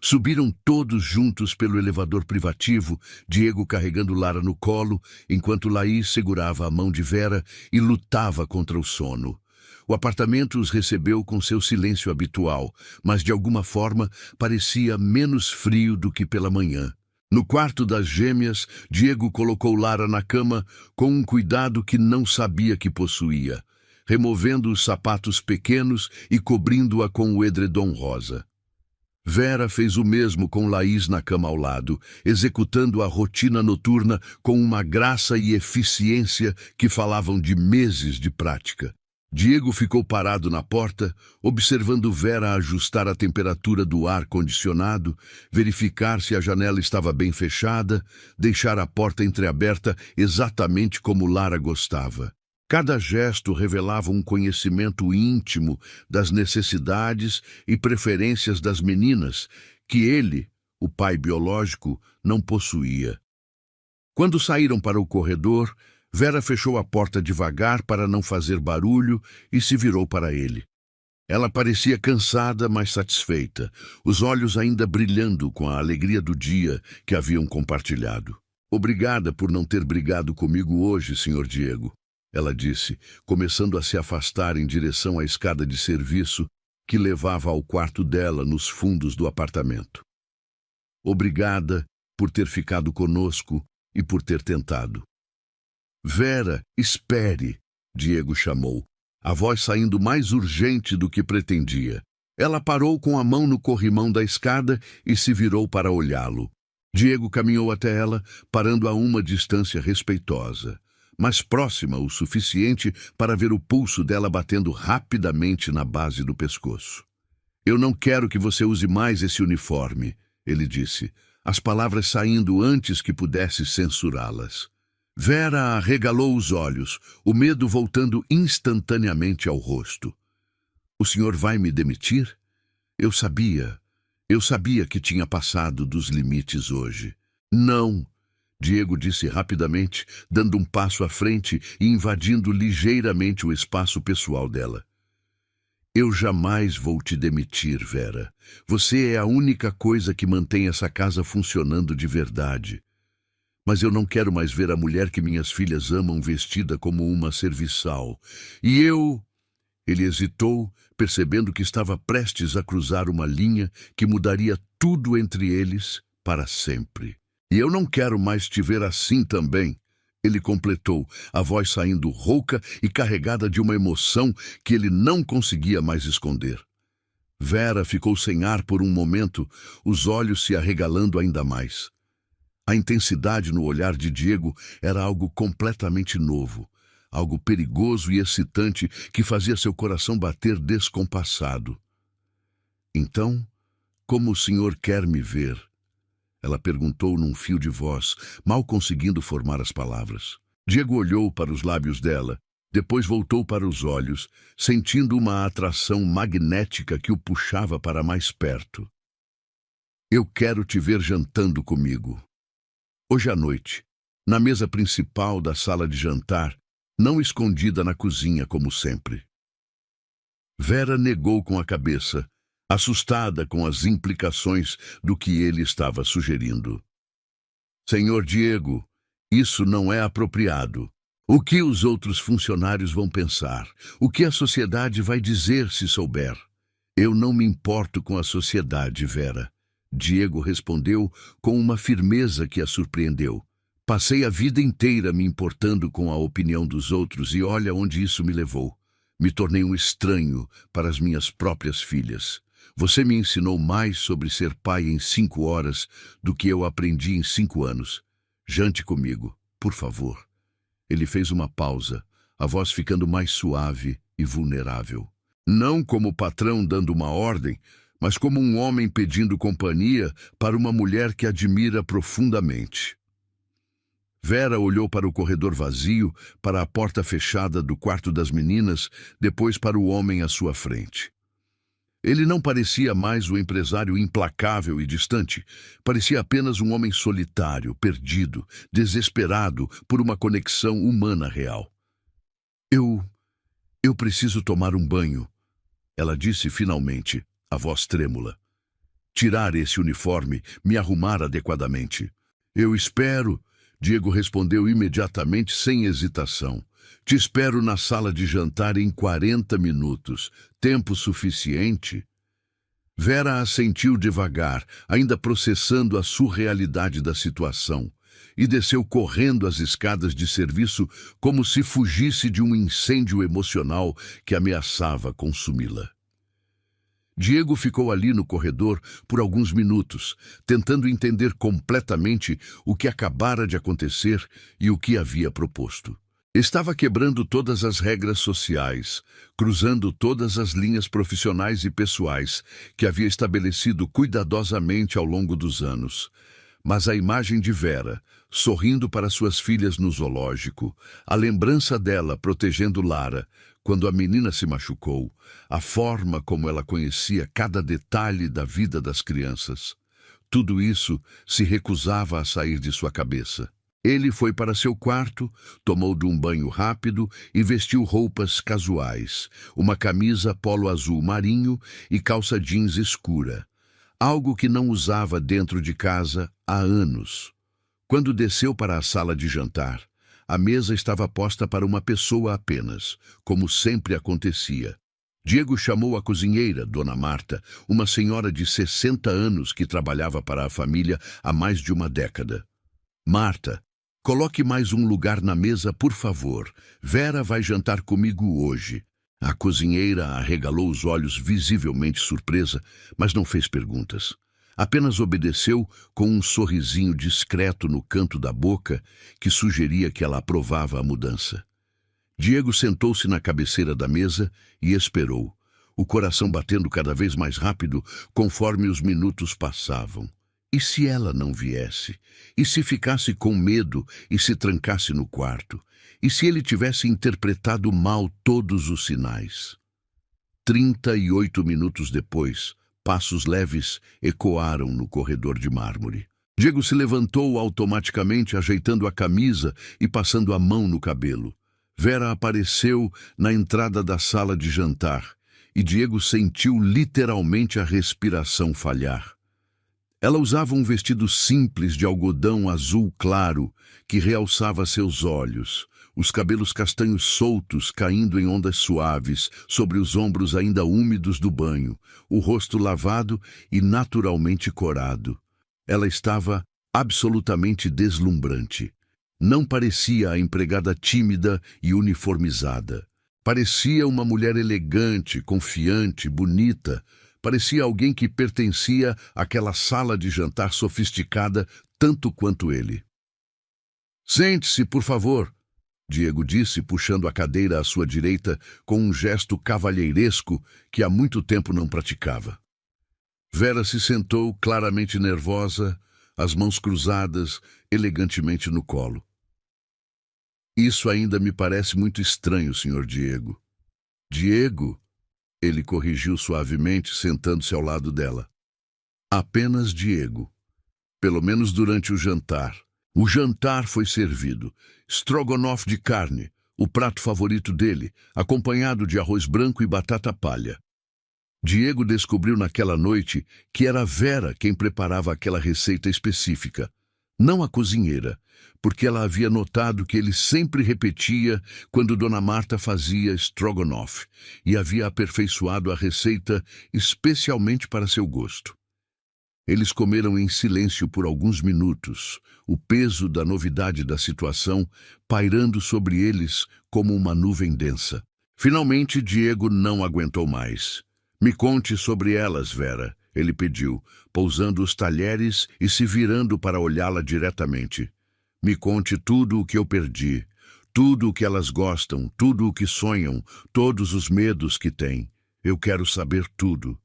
Subiram todos juntos pelo elevador privativo, Diego carregando Lara no colo, enquanto Laís segurava a mão de Vera e lutava contra o sono. O apartamento os recebeu com seu silêncio habitual, mas de alguma forma parecia menos frio do que pela manhã. No quarto das gêmeas, Diego colocou Lara na cama com um cuidado que não sabia que possuía, removendo os sapatos pequenos e cobrindo-a com o edredom rosa. Vera fez o mesmo com Laís na cama ao lado, executando a rotina noturna com uma graça e eficiência que falavam de meses de prática. Diego ficou parado na porta, observando Vera ajustar a temperatura do ar-condicionado, verificar se a janela estava bem fechada, deixar a porta entreaberta exatamente como Lara gostava. Cada gesto revelava um conhecimento íntimo das necessidades e preferências das meninas que ele, o pai biológico, não possuía. Quando saíram para o corredor, Vera fechou a porta devagar para não fazer barulho e se virou para ele. Ela parecia cansada, mas satisfeita, os olhos ainda brilhando com a alegria do dia que haviam compartilhado. "Obrigada por não ter brigado comigo hoje, Sr. Diego", ela disse, começando a se afastar em direção à escada de serviço que levava ao quarto dela nos fundos do apartamento. "Obrigada por ter ficado conosco e por ter tentado." "Vera, espere", Diego chamou, a voz saindo mais urgente do que pretendia. Ela parou com a mão no corrimão da escada e se virou para olhá-lo. Diego caminhou até ela, parando a uma distância respeitosa, mas próxima o suficiente para ver o pulso dela batendo rapidamente na base do pescoço. "Eu não quero que você use mais esse uniforme", ele disse, as palavras saindo antes que pudesse censurá-las. Vera arregalou os olhos, o medo voltando instantaneamente ao rosto. "O senhor vai me demitir? Eu sabia que tinha passado dos limites hoje." "Não", Diego disse rapidamente, dando um passo à frente e invadindo ligeiramente o espaço pessoal dela. "Eu jamais vou te demitir, Vera. Você é a única coisa que mantém essa casa funcionando de verdade. Mas eu não quero mais ver a mulher que minhas filhas amam vestida como uma serviçal. E eu..." Ele hesitou, percebendo que estava prestes a cruzar uma linha que mudaria tudo entre eles para sempre. "E eu não quero mais te ver assim também", ele completou, a voz saindo rouca e carregada de uma emoção que ele não conseguia mais esconder. Vera ficou sem ar por um momento, os olhos se arregalando ainda mais. A intensidade no olhar de Diego era algo completamente novo, algo perigoso e excitante que fazia seu coração bater descompassado. "Então, como o senhor quer me ver?" ela perguntou num fio de voz, mal conseguindo formar as palavras. Diego olhou para os lábios dela, depois voltou para os olhos, sentindo uma atração magnética que o puxava para mais perto. "Eu quero te ver jantando comigo. Hoje à noite, na mesa principal da sala de jantar, não escondida na cozinha como sempre." Vera negou com a cabeça, assustada com as implicações do que ele estava sugerindo. "Senhor Diego, isso não é apropriado. O que os outros funcionários vão pensar? O que a sociedade vai dizer se souber?" "Eu não me importo com a sociedade, Vera", Diego respondeu com uma firmeza que a surpreendeu. "Passei a vida inteira me importando com a opinião dos outros e olha onde isso me levou. Me tornei um estranho para as minhas próprias filhas. Você me ensinou mais sobre ser pai em 5 horas do que eu aprendi em 5 anos. Jante comigo, por favor." Ele fez uma pausa, a voz ficando mais suave e vulnerável. Não como patrão dando uma ordem, mas como um homem pedindo companhia para uma mulher que admira profundamente. Vera olhou para o corredor vazio, para a porta fechada do quarto das meninas, depois para o homem à sua frente. Ele não parecia mais o empresário implacável e distante. Parecia apenas um homem solitário, perdido, desesperado por uma conexão humana real. Eu preciso tomar um banho", ela disse finalmente, a voz trêmula. "Tirar esse uniforme, me arrumar adequadamente." "Eu espero", Diego respondeu imediatamente, sem hesitação. "Te espero na sala de jantar em 40 minutos. Tempo suficiente?" Vera assentiu devagar, ainda processando a surrealidade da situação, e desceu correndo as escadas de serviço como se fugisse de um incêndio emocional que ameaçava consumi-la. Diego ficou ali no corredor por alguns minutos, tentando entender completamente o que acabara de acontecer e o que havia proposto. Estava quebrando todas as regras sociais, cruzando todas as linhas profissionais e pessoais que havia estabelecido cuidadosamente ao longo dos anos. Mas a imagem de Vera, sorrindo para suas filhas no zoológico, a lembrança dela protegendo Lara quando a menina se machucou, a forma como ela conhecia cada detalhe da vida das crianças, tudo isso se recusava a sair de sua cabeça. Ele foi para seu quarto, tomou de um banho rápido e vestiu roupas casuais, uma camisa polo azul marinho e calça jeans escura, algo que não usava dentro de casa há anos. Quando desceu para a sala de jantar, a mesa estava posta para uma pessoa apenas, como sempre acontecia. Diego chamou a cozinheira, Dona Marta, uma senhora de 60 anos que trabalhava para a família há mais de uma década. Marta, coloque mais um lugar na mesa, por favor. Vera vai jantar comigo hoje. A cozinheira arregalou os olhos, visivelmente surpresa, mas não fez perguntas. Apenas obedeceu com um sorrisinho discreto no canto da boca que sugeria que ela aprovava a mudança. Diego sentou-se na cabeceira da mesa e esperou, o coração batendo cada vez mais rápido conforme os minutos passavam. E se ela não viesse? E se ficasse com medo e se trancasse no quarto? E se ele tivesse interpretado mal todos os sinais? 38 minutos depois, passos leves ecoaram no corredor de mármore. Diego se levantou automaticamente, ajeitando a camisa e passando a mão no cabelo. Vera apareceu na entrada da sala de jantar e Diego sentiu literalmente a respiração falhar. Ela usava um vestido simples de algodão azul claro que realçava seus olhos, os cabelos castanhos soltos caindo em ondas suaves sobre os ombros ainda úmidos do banho, o rosto lavado e naturalmente corado. Ela estava absolutamente deslumbrante. Não parecia a empregada tímida e uniformizada. Parecia uma mulher elegante, confiante, bonita. Parecia alguém que pertencia àquela sala de jantar sofisticada tanto quanto ele. "Sente-se, por favor", Diego disse, puxando a cadeira à sua direita com um gesto cavalheiresco que há muito tempo não praticava. Vera se sentou, claramente nervosa, as mãos cruzadas, elegantemente no colo. "Isso ainda me parece muito estranho, Sr. Diego." "Diego?" Ele corrigiu suavemente, sentando-se ao lado dela. "Apenas Diego. Pelo menos durante o jantar." O jantar foi servido. Strogonoff de carne, o prato favorito dele, acompanhado de arroz branco e batata palha. Diego descobriu naquela noite que era Vera quem preparava aquela receita específica, não a cozinheira, porque ela havia notado que ele sempre repetia quando Dona Marta fazia Strogonoff e havia aperfeiçoado a receita especialmente para seu gosto. Eles comeram em silêncio por alguns minutos, o peso da novidade da situação pairando sobre eles como uma nuvem densa. Finalmente, Diego não aguentou mais. "Me conte sobre elas, Vera", ele pediu, pousando os talheres e se virando para olhá-la diretamente. "Me conte tudo o que eu perdi, tudo o que elas gostam, tudo o que sonham, todos os medos que têm. Eu quero saber tudo."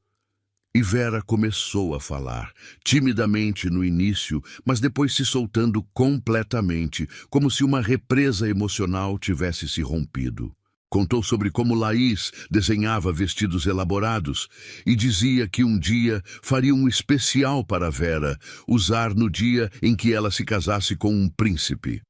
E Vera começou a falar, timidamente no início, mas depois se soltando completamente, como se uma represa emocional tivesse se rompido. Contou sobre como Laís desenhava vestidos elaborados e dizia que um dia faria um especial para Vera, usar no dia em que ela se casasse com um príncipe.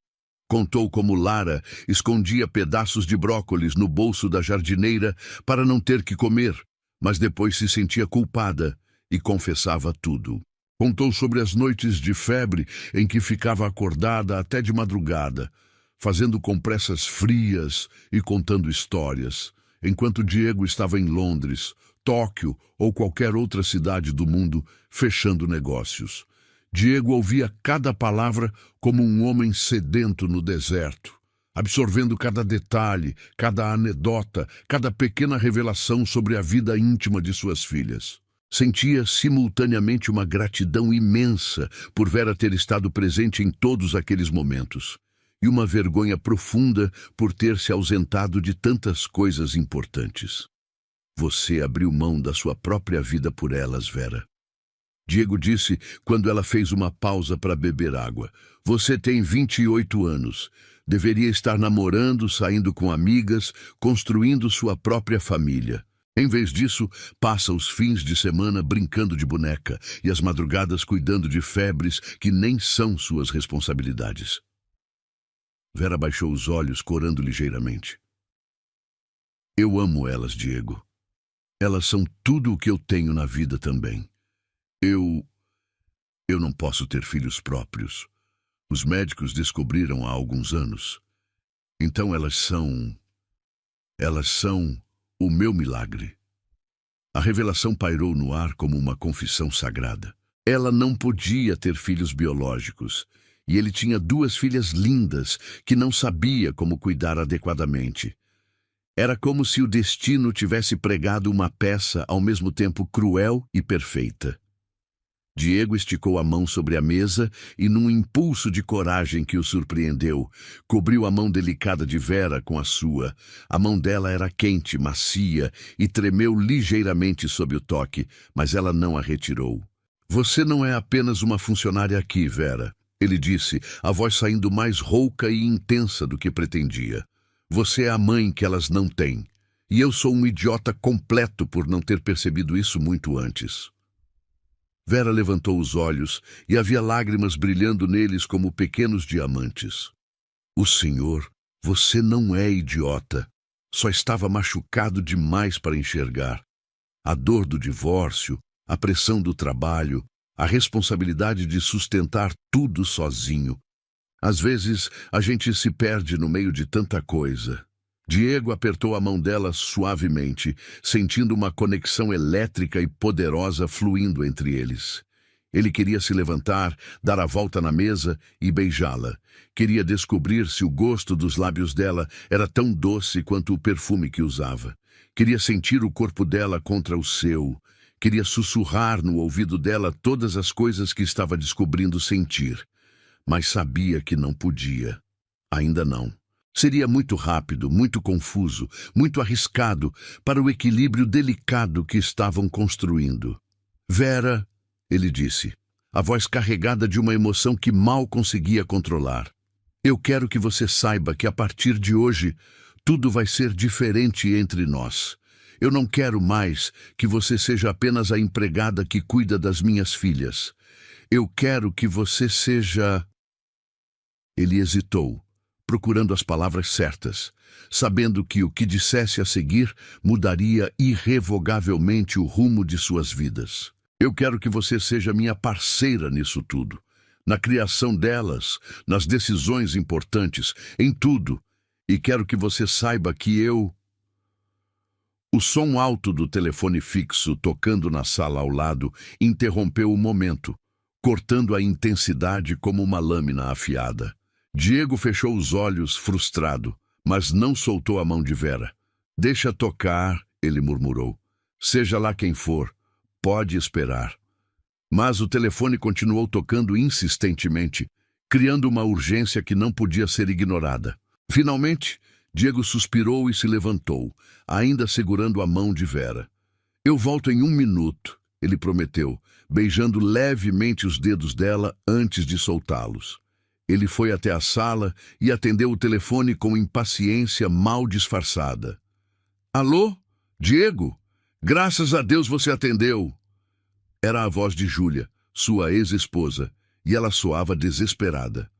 Contou como Lara escondia pedaços de brócolis no bolso da jardineira para não ter que comer, mas depois se sentia culpada e confessava tudo. Contou sobre as noites de febre em que ficava acordada até de madrugada, fazendo compressas frias e contando histórias, enquanto Diego estava em Londres, Tóquio ou qualquer outra cidade do mundo fechando negócios. Diego ouvia cada palavra como um homem sedento no deserto, absorvendo cada detalhe, cada anedota, cada pequena revelação sobre a vida íntima de suas filhas. Sentia simultaneamente uma gratidão imensa por Vera ter estado presente em todos aqueles momentos, e uma vergonha profunda por ter se ausentado de tantas coisas importantes. Você abriu mão da sua própria vida por elas, Vera. Diego disse quando ela fez uma pausa para beber água. Você tem 28 anos. Deveria estar namorando, saindo com amigas, construindo sua própria família. Em vez disso, passa os fins de semana brincando de boneca e as madrugadas cuidando de febres que nem são suas responsabilidades. Vera baixou os olhos, corando ligeiramente. Eu amo elas, Diego. Elas são tudo o que eu tenho na vida também. Eu não posso ter filhos próprios. Os médicos descobriram há alguns anos. Então elas são o meu milagre. A revelação pairou no ar como uma confissão sagrada. Ela não podia ter filhos biológicos, e ele tinha 2 filhas lindas que não sabia como cuidar adequadamente. Era como se o destino tivesse pregado uma peça ao mesmo tempo cruel e perfeita. Diego esticou a mão sobre a mesa e, num impulso de coragem que o surpreendeu, cobriu a mão delicada de Vera com a sua. A mão dela era quente, macia e tremeu ligeiramente sob o toque, mas ela não a retirou. Você não é apenas uma funcionária aqui, Vera, ele disse, a voz saindo mais rouca e intensa do que pretendia. Você é a mãe que elas não têm. E eu sou um idiota completo por não ter percebido isso muito antes. Vera levantou os olhos e havia lágrimas brilhando neles como pequenos diamantes. O senhor, você não é idiota. Só estava machucado demais para enxergar. A dor do divórcio, a pressão do trabalho, a responsabilidade de sustentar tudo sozinho. Às vezes, a gente se perde no meio de tanta coisa. Diego apertou a mão dela suavemente, sentindo uma conexão elétrica e poderosa fluindo entre eles. Ele queria se levantar, dar a volta na mesa e beijá-la. Queria descobrir se o gosto dos lábios dela era tão doce quanto o perfume que usava. Queria sentir o corpo dela contra o seu. Queria sussurrar no ouvido dela todas as coisas que estava descobrindo sentir. Mas sabia que não podia. Ainda não. Seria muito rápido, muito confuso, muito arriscado para o equilíbrio delicado que estavam construindo. Vera, ele disse, a voz carregada de uma emoção que mal conseguia controlar. Eu quero que você saiba que a partir de hoje tudo vai ser diferente entre nós. Eu não quero mais que você seja apenas a empregada que cuida das minhas filhas. Eu quero que você seja... Ele hesitou, procurando as palavras certas, sabendo que o que dissesse a seguir mudaria irrevogavelmente o rumo de suas vidas. Eu quero que você seja minha parceira nisso tudo, na criação delas, nas decisões importantes, em tudo, e quero que você saiba que eu... O som alto do telefone fixo tocando na sala ao lado interrompeu o momento, cortando a intensidade como uma lâmina afiada. Diego fechou os olhos, frustrado, mas não soltou a mão de Vera. Deixa tocar, ele murmurou. Seja lá quem for, pode esperar. Mas o telefone continuou tocando insistentemente, criando uma urgência que não podia ser ignorada. Finalmente, Diego suspirou e se levantou, ainda segurando a mão de Vera. Eu volto em 1 minuto, ele prometeu, beijando levemente os dedos dela antes de soltá-los. Ele foi até a sala e atendeu o telefone com impaciência mal disfarçada. Alô? Diego? Graças a Deus você atendeu. Era a voz de Júlia, sua ex-esposa, e ela soava desesperada.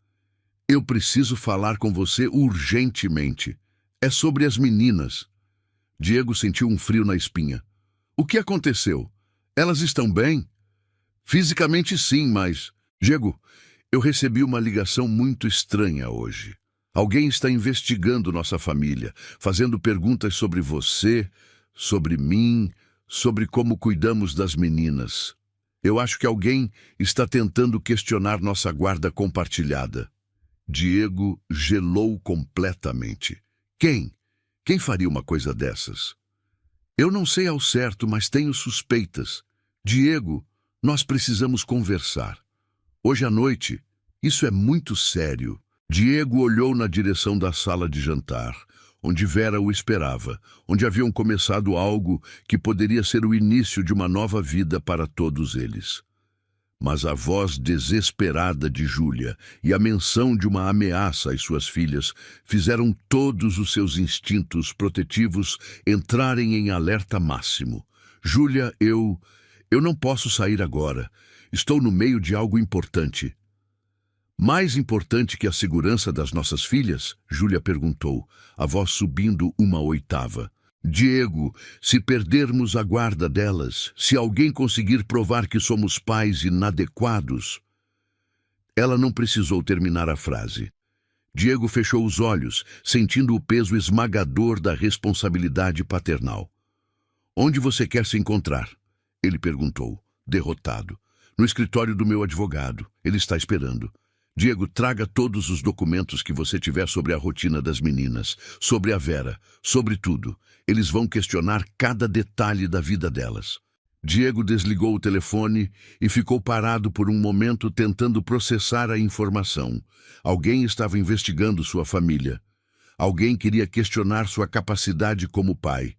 Eu preciso falar com você urgentemente. É sobre as meninas. Diego sentiu um frio na espinha. O que aconteceu? Elas estão bem? Fisicamente sim, mas... Diego... Eu recebi uma ligação muito estranha hoje. Alguém está investigando nossa família, fazendo perguntas sobre você, sobre mim, sobre como cuidamos das meninas. Eu acho que alguém está tentando questionar nossa guarda compartilhada. Diego gelou completamente. Quem? Quem faria uma coisa dessas? Eu não sei ao certo, mas tenho suspeitas. Diego, nós precisamos conversar. Hoje à noite, isso é muito sério. Diego olhou na direção da sala de jantar, onde Vera o esperava, onde haviam começado algo que poderia ser o início de uma nova vida para todos eles. Mas a voz desesperada de Júlia e a menção de uma ameaça às suas filhas fizeram todos os seus instintos protetivos entrarem em alerta máximo. Júlia, eu não posso sair agora. Estou no meio de algo importante. Mais importante que a segurança das nossas filhas? Júlia perguntou, a voz subindo uma oitava. Diego, se perdermos a guarda delas, se alguém conseguir provar que somos pais inadequados... Ela não precisou terminar a frase. Diego fechou os olhos, sentindo o peso esmagador da responsabilidade paternal. Onde você quer se encontrar? Ele perguntou, derrotado. No escritório do meu advogado. Ele está esperando. Diego, traga todos os documentos que você tiver sobre a rotina das meninas, sobre a Vera, sobre tudo. Eles vão questionar cada detalhe da vida delas. Diego desligou o telefone e ficou parado por um momento tentando processar a informação. Alguém estava investigando sua família. Alguém queria questionar sua capacidade como pai.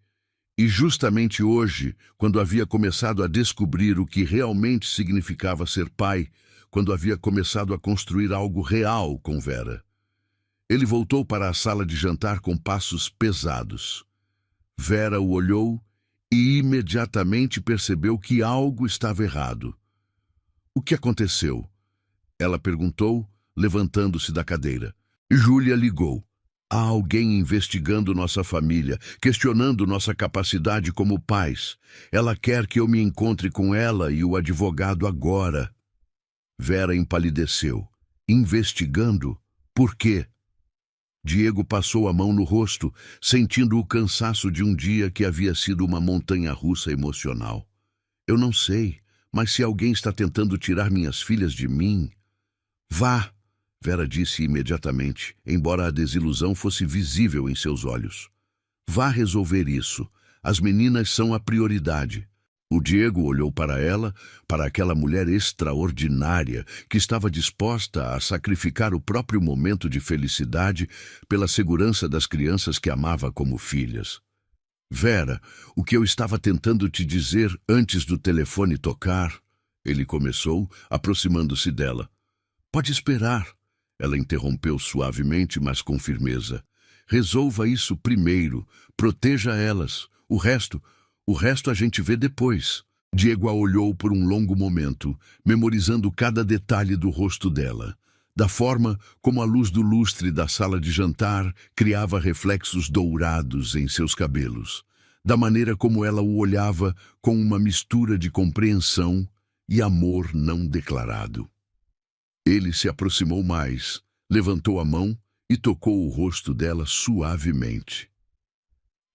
E justamente hoje, quando havia começado a descobrir o que realmente significava ser pai, quando havia começado a construir algo real com Vera. Ele voltou para a sala de jantar com passos pesados. Vera o olhou e imediatamente percebeu que algo estava errado. O que aconteceu? Ela perguntou, levantando-se da cadeira. Júlia ligou. Há alguém investigando nossa família, questionando nossa capacidade como pais. Ela quer que eu me encontre com ela e o advogado agora. Vera empalideceu. Investigando? Por quê? Diego passou a mão no rosto, sentindo o cansaço de um dia que havia sido uma montanha-russa emocional. Eu não sei, mas se alguém está tentando tirar minhas filhas de mim... Vá, Vera disse imediatamente, embora a desilusão fosse visível em seus olhos. Vá resolver isso. As meninas são a prioridade. O Diego olhou para ela, para aquela mulher extraordinária que estava disposta a sacrificar o próprio momento de felicidade pela segurança das crianças que amava como filhas. Vera, o que eu estava tentando te dizer antes do telefone tocar, ele começou, aproximando-se dela. Pode esperar, ela interrompeu suavemente, mas com firmeza. Resolva isso primeiro, proteja elas, o resto a gente vê depois. Diego a olhou por um longo momento, memorizando cada detalhe do rosto dela, da forma como a luz do lustre da sala de jantar criava reflexos dourados em seus cabelos, da maneira como ela o olhava com uma mistura de compreensão e amor não declarado. Ele se aproximou mais, levantou a mão e tocou o rosto dela suavemente.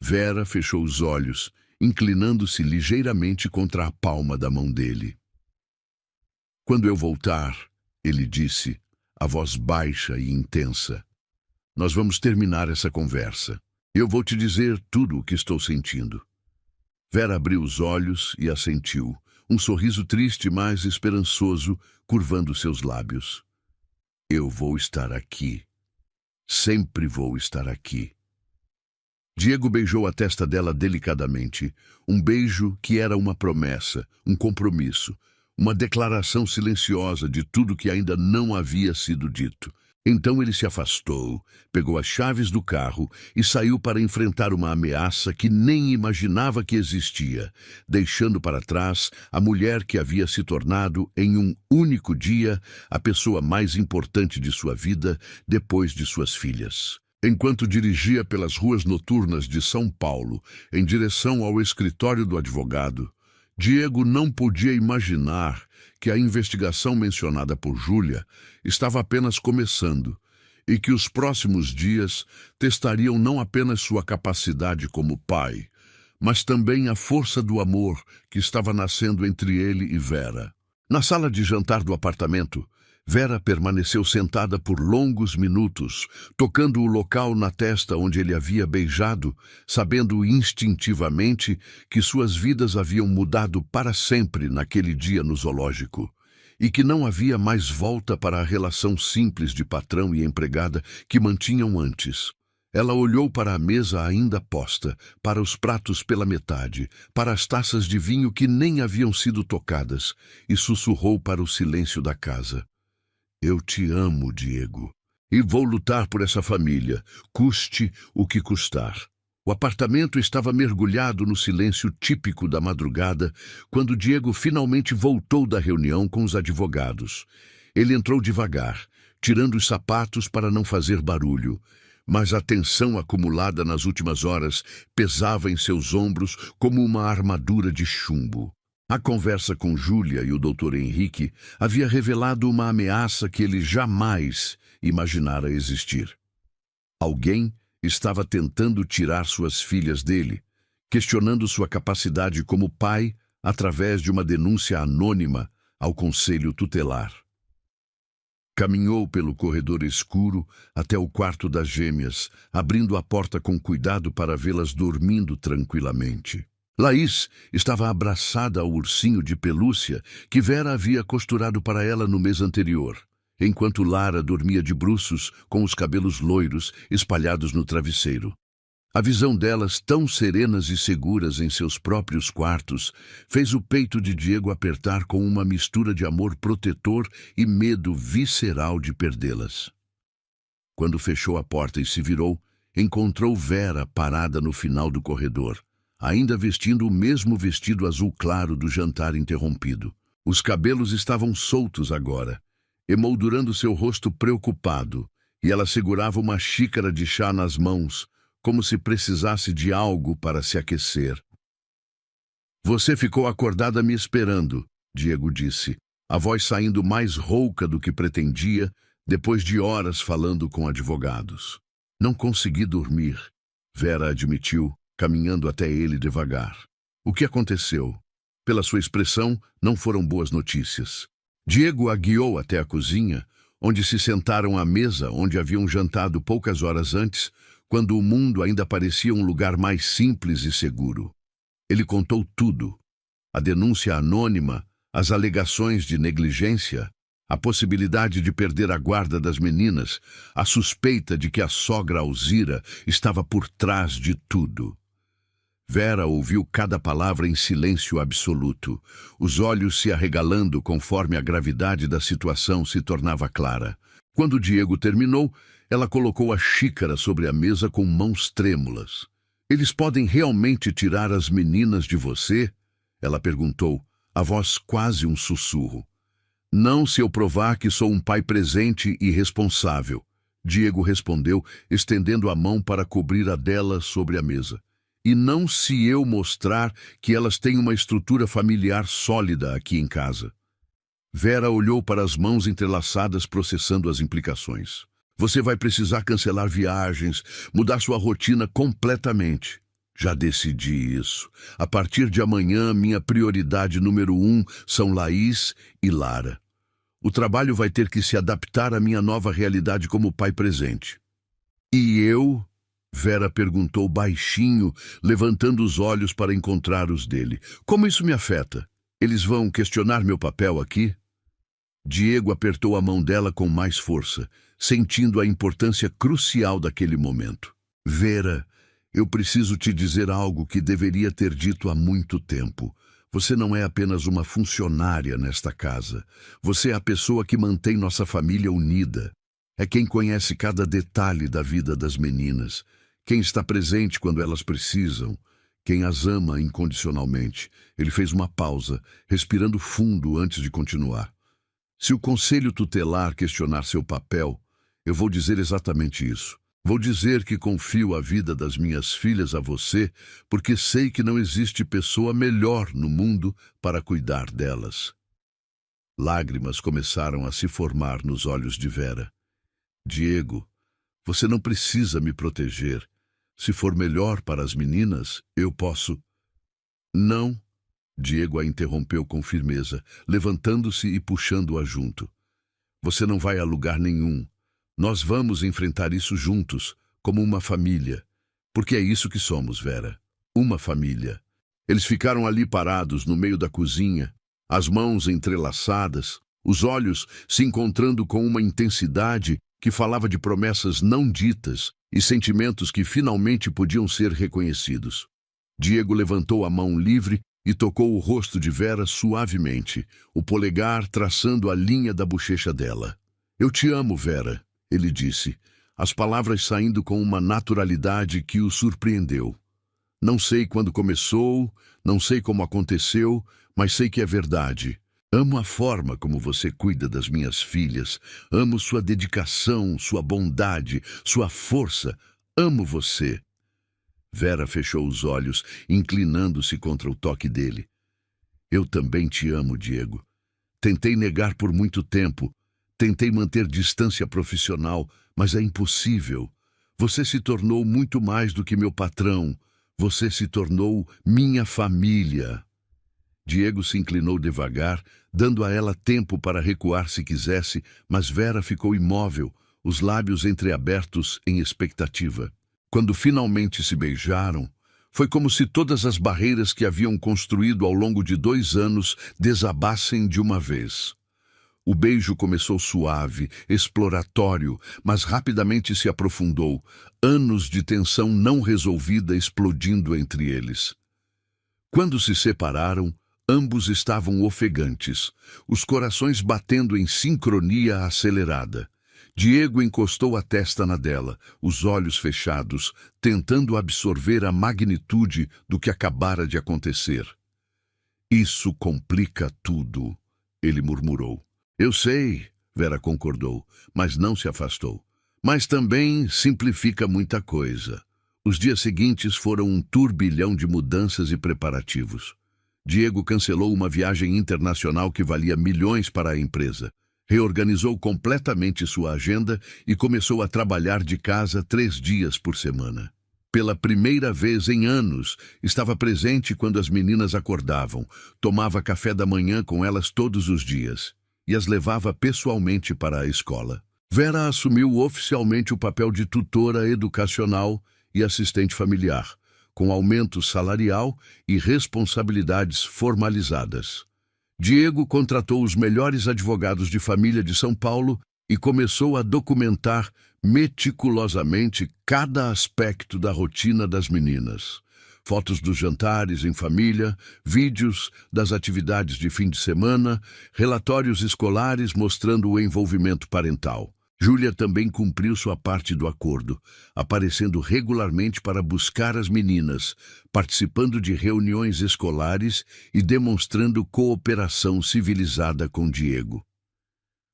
Vera fechou os olhos, inclinando-se ligeiramente contra a palma da mão dele. Quando eu voltar, ele disse, a voz baixa e intensa, nós vamos terminar essa conversa. Eu vou te dizer tudo o que estou sentindo. Vera abriu os olhos e assentiu, um sorriso triste, mas esperançoso, curvando seus lábios. Eu vou estar aqui. Sempre vou estar aqui. Diego beijou a testa dela delicadamente, um beijo que era uma promessa, um compromisso, uma declaração silenciosa de tudo que ainda não havia sido dito. Então ele se afastou, pegou as chaves do carro e saiu para enfrentar uma ameaça que nem imaginava que existia, deixando para trás a mulher que havia se tornado, em um único dia, a pessoa mais importante de sua vida depois de suas filhas. Enquanto dirigia pelas ruas noturnas de São Paulo, em direção ao escritório do advogado, Diego não podia imaginar que a investigação mencionada por Júlia estava apenas começando e que os próximos dias testariam não apenas sua capacidade como pai, mas também a força do amor que estava nascendo entre ele e Vera. Na sala de jantar do apartamento, Vera permaneceu sentada por longos minutos, tocando o local na testa onde ele havia beijado, sabendo instintivamente que suas vidas haviam mudado para sempre naquele dia no zoológico, e que não havia mais volta para a relação simples de patrão e empregada que mantinham antes. Ela olhou para a mesa ainda posta, para os pratos pela metade, para as taças de vinho que nem haviam sido tocadas, e sussurrou para o silêncio da casa. Eu te amo, Diego, e vou lutar por essa família, custe o que custar. O apartamento estava mergulhado no silêncio típico da madrugada, quando Diego finalmente voltou da reunião com os advogados. Ele entrou devagar, tirando os sapatos para não fazer barulho, mas a tensão acumulada nas últimas horas pesava em seus ombros como uma armadura de chumbo. A conversa com Júlia e o Dr. Henrique havia revelado uma ameaça que ele jamais imaginara existir. Alguém estava tentando tirar suas filhas dele, questionando sua capacidade como pai através de uma denúncia anônima ao conselho tutelar. Caminhou pelo corredor escuro até o quarto das gêmeas, abrindo a porta com cuidado para vê-las dormindo tranquilamente. Laís estava abraçada ao ursinho de pelúcia que Vera havia costurado para ela no mês anterior, enquanto Lara dormia de bruços com os cabelos loiros espalhados no travesseiro. A visão delas, tão serenas e seguras em seus próprios quartos, fez o peito de Diego apertar com uma mistura de amor protetor e medo visceral de perdê-las. Quando fechou a porta e se virou, encontrou Vera parada no final do corredor, ainda vestindo o mesmo vestido azul claro do jantar interrompido. Os cabelos estavam soltos agora, emoldurando seu rosto preocupado, e ela segurava uma xícara de chá nas mãos, como se precisasse de algo para se aquecer. Você ficou acordada me esperando, Diego disse, a voz saindo mais rouca do que pretendia, depois de horas falando com advogados. Não consegui dormir, Vera admitiu, caminhando até ele devagar. O que aconteceu? Pela sua expressão, não foram boas notícias. Diego a guiou até a cozinha, onde se sentaram à mesa onde haviam jantado poucas horas antes, quando o mundo ainda parecia um lugar mais simples e seguro. Ele contou tudo. A denúncia anônima, as alegações de negligência, a possibilidade de perder a guarda das meninas, a suspeita de que a sogra Alzira estava por trás de tudo. Vera ouviu cada palavra em silêncio absoluto, os olhos se arregalando conforme a gravidade da situação se tornava clara. Quando Diego terminou, ela colocou a xícara sobre a mesa com mãos trêmulas. Eles podem realmente tirar as meninas de você? Ela perguntou, a voz quase um sussurro. Não se eu provar que sou um pai presente e responsável, Diego respondeu, estendendo a mão para cobrir a dela sobre a mesa. E não se eu mostrar que elas têm uma estrutura familiar sólida aqui em casa. Vera olhou para as mãos entrelaçadas, processando as implicações. Você vai precisar cancelar viagens, mudar sua rotina completamente. Já decidi isso. A partir de amanhã, minha prioridade número 1 são Laís e Lara. O trabalho vai ter que se adaptar à minha nova realidade como pai presente. E eu? Vera perguntou baixinho, levantando os olhos para encontrar os dele. Como isso me afeta? Eles vão questionar meu papel aqui? Diego apertou a mão dela com mais força, sentindo a importância crucial daquele momento. Vera, eu preciso te dizer algo que deveria ter dito há muito tempo. Você não é apenas uma funcionária nesta casa. Você é a pessoa que mantém nossa família unida. É quem conhece cada detalhe da vida das meninas, quem está presente quando elas precisam, quem as ama incondicionalmente. Ele fez uma pausa, respirando fundo antes de continuar. Se o conselho tutelar questionar seu papel, eu vou dizer exatamente isso. Vou dizer que confio a vida das minhas filhas a você, porque sei que não existe pessoa melhor no mundo para cuidar delas. Lágrimas começaram a se formar nos olhos de Vera. Diego, você não precisa me proteger. Se for melhor para as meninas, eu posso... Não, Diego a interrompeu com firmeza, levantando-se e puxando-a junto. Você não vai a lugar nenhum. Nós vamos enfrentar isso juntos, como uma família. Porque é isso que somos, Vera. Uma família. Eles ficaram ali parados no meio da cozinha, as mãos entrelaçadas, os olhos se encontrando com uma intensidade que falava de promessas não ditas e sentimentos que finalmente podiam ser reconhecidos. Diego levantou a mão livre e tocou o rosto de Vera suavemente, o polegar traçando a linha da bochecha dela. Eu te amo, Vera, ele disse, as palavras saindo com uma naturalidade que o surpreendeu. Não sei quando começou, não sei como aconteceu, mas sei que é verdade. Amo a forma como você cuida das minhas filhas. Amo sua dedicação, sua bondade, sua força. Amo você. Vera fechou os olhos, inclinando-se contra o toque dele. Eu também te amo, Diego. Tentei negar por muito tempo. Tentei manter distância profissional, mas é impossível. Você se tornou muito mais do que meu patrão. Você se tornou minha família. Diego se inclinou devagar, dando a ela tempo para recuar se quisesse, mas Vera ficou imóvel, os lábios entreabertos em expectativa. Quando finalmente se beijaram, foi como se todas as barreiras que haviam construído ao longo de 2 anos desabassem de uma vez. O beijo começou suave, exploratório, mas rapidamente se aprofundou, anos de tensão não resolvida explodindo entre eles. Quando se separaram, ambos estavam ofegantes, os corações batendo em sincronia acelerada. Diego encostou a testa na dela, os olhos fechados, tentando absorver a magnitude do que acabara de acontecer. Isso complica tudo, ele murmurou. Eu sei, Vera concordou, mas não se afastou. Mas também simplifica muita coisa. Os dias seguintes foram um turbilhão de mudanças e preparativos. Diego cancelou uma viagem internacional que valia milhões para a empresa. Reorganizou completamente sua agenda e começou a trabalhar de casa 3 dias por semana. Pela primeira vez em anos, estava presente quando as meninas acordavam, tomava café da manhã com elas todos os dias e as levava pessoalmente para a escola. Vera assumiu oficialmente o papel de tutora educacional e assistente familiar, com aumento salarial e responsabilidades formalizadas. Diego contratou os melhores advogados de família de São Paulo e começou a documentar meticulosamente cada aspecto da rotina das meninas. Fotos dos jantares em família, vídeos das atividades de fim de semana, relatórios escolares mostrando o envolvimento parental. Júlia também cumpriu sua parte do acordo, aparecendo regularmente para buscar as meninas, participando de reuniões escolares e demonstrando cooperação civilizada com Diego.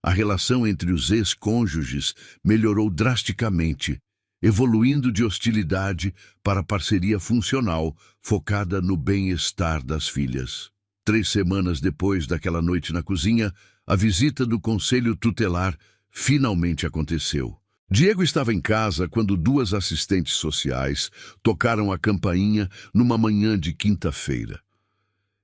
A relação entre os ex-cônjuges melhorou drasticamente, evoluindo de hostilidade para parceria funcional, focada no bem-estar das filhas. 3 semanas depois daquela noite na cozinha, a visita do conselho tutelar finalmente aconteceu. Diego estava em casa quando 2 assistentes sociais tocaram a campainha numa manhã de quinta-feira.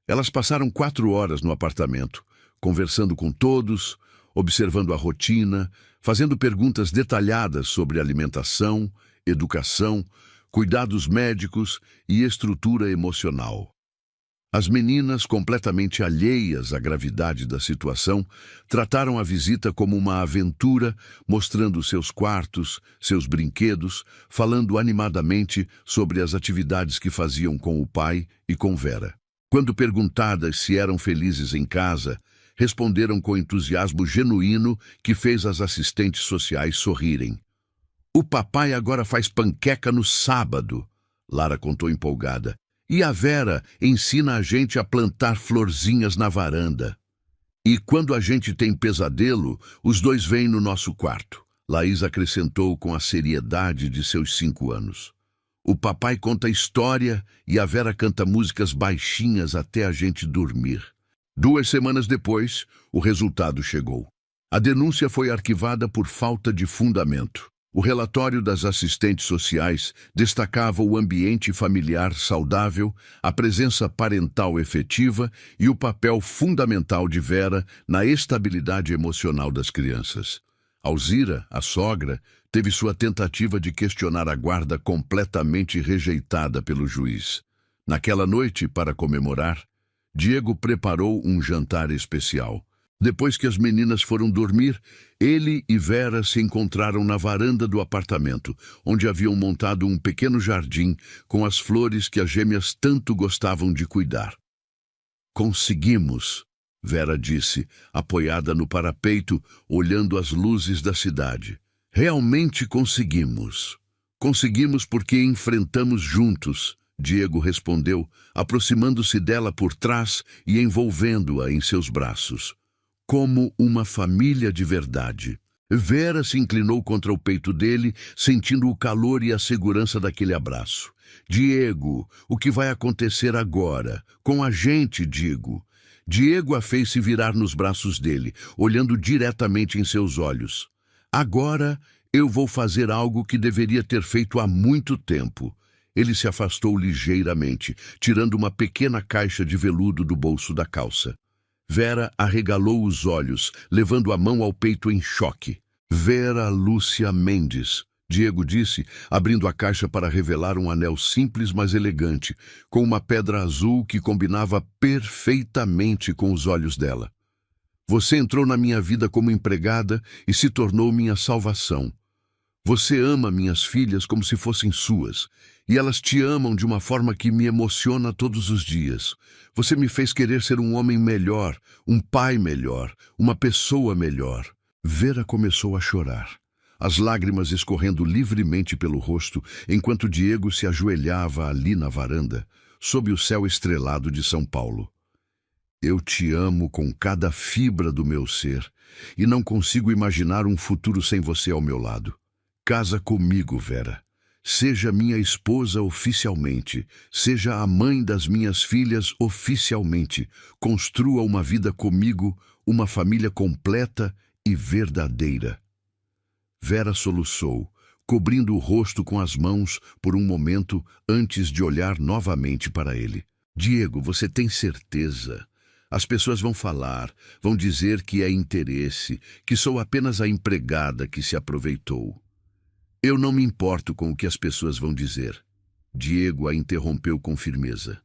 Elas passaram 4 horas no apartamento, conversando com todos, observando a rotina, fazendo perguntas detalhadas sobre alimentação, educação, cuidados médicos e estrutura emocional. As meninas, completamente alheias à gravidade da situação, trataram a visita como uma aventura, mostrando seus quartos, seus brinquedos, falando animadamente sobre as atividades que faziam com o pai e com Vera. Quando perguntadas se eram felizes em casa, responderam com entusiasmo genuíno que fez as assistentes sociais sorrirem. O papai agora faz panqueca no sábado, Lara contou empolgada. E a Vera ensina a gente a plantar florzinhas na varanda. E quando a gente tem pesadelo, os 2 vêm no nosso quarto, Laís acrescentou com a seriedade de seus 5 anos. O papai conta história e a Vera canta músicas baixinhas até a gente dormir. 2 semanas depois, o resultado chegou. A denúncia foi arquivada por falta de fundamento. O relatório das assistentes sociais destacava o ambiente familiar saudável, a presença parental efetiva e o papel fundamental de Vera na estabilidade emocional das crianças. Alzira, a sogra, teve sua tentativa de questionar a guarda completamente rejeitada pelo juiz. Naquela noite, para comemorar, Diego preparou um jantar especial. Depois que as meninas foram dormir, ele e Vera se encontraram na varanda do apartamento, onde haviam montado um pequeno jardim com as flores que as gêmeas tanto gostavam de cuidar. "Conseguimos", Vera disse, apoiada no parapeito, olhando as luzes da cidade. "Realmente conseguimos. Conseguimos porque enfrentamos juntos", Diego respondeu, aproximando-se dela por trás e envolvendo-a em seus braços. "Como uma família de verdade." Vera se inclinou contra o peito dele, sentindo o calor e a segurança daquele abraço. "Diego, o que vai acontecer agora? Com a gente, digo." Diego a fez se virar nos braços dele, olhando diretamente em seus olhos. "Agora eu vou fazer algo que deveria ter feito há muito tempo." Ele se afastou ligeiramente, tirando uma pequena caixa de veludo do bolso da calça. Vera arregalou os olhos, levando a mão ao peito em choque. "Vera Lúcia Mendes", Diego disse, abrindo a caixa para revelar um anel simples, mas elegante, com uma pedra azul que combinava perfeitamente com os olhos dela. "Você entrou na minha vida como empregada e se tornou minha salvação. Você ama minhas filhas como se fossem suas, e elas te amam de uma forma que me emociona todos os dias. Você me fez querer ser um homem melhor, um pai melhor, uma pessoa melhor." Vera começou a chorar, as lágrimas escorrendo livremente pelo rosto, enquanto Diego se ajoelhava ali na varanda, sob o céu estrelado de São Paulo. "Eu te amo com cada fibra do meu ser, e não consigo imaginar um futuro sem você ao meu lado. Casa comigo, Vera. Seja minha esposa oficialmente. Seja a mãe das minhas filhas oficialmente. Construa uma vida comigo, uma família completa e verdadeira." Vera soluçou, cobrindo o rosto com as mãos por um momento antes de olhar novamente para ele. "Diego, você tem certeza? As pessoas vão falar, vão dizer que é interesse, que sou apenas a empregada que se aproveitou." "Eu não me importo com o que as pessoas vão dizer." Diego a interrompeu com firmeza.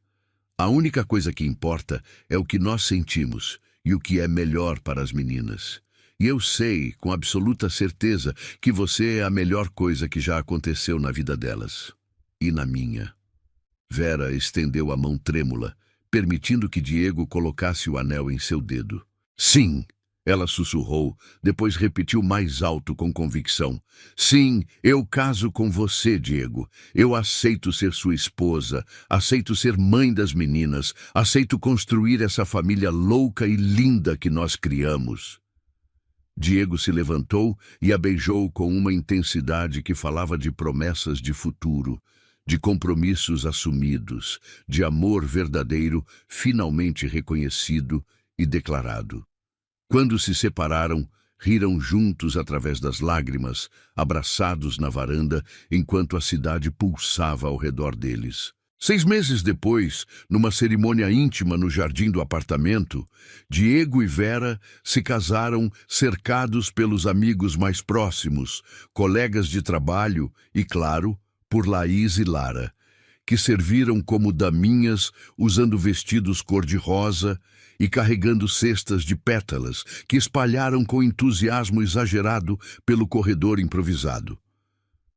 "A única coisa que importa é o que nós sentimos e o que é melhor para as meninas. E eu sei, com absoluta certeza, que você é a melhor coisa que já aconteceu na vida delas. E na minha." Vera estendeu a mão trêmula, permitindo que Diego colocasse o anel em seu dedo. "Sim," ela sussurrou, depois repetiu mais alto com convicção. "Sim, eu caso com você, Diego. Eu aceito ser sua esposa, aceito ser mãe das meninas, aceito construir essa família louca e linda que nós criamos." Diego se levantou e a beijou com uma intensidade que falava de promessas de futuro, de compromissos assumidos, de amor verdadeiro finalmente reconhecido e declarado. Quando se separaram, riram juntos através das lágrimas, abraçados na varanda, enquanto a cidade pulsava ao redor deles. 6 meses depois, numa cerimônia íntima no jardim do apartamento, Diego e Vera se casaram cercados pelos amigos mais próximos, colegas de trabalho e, claro, por Laís e Lara, que serviram como daminhas usando vestidos cor-de-rosa e carregando cestas de pétalas que espalharam com entusiasmo exagerado pelo corredor improvisado.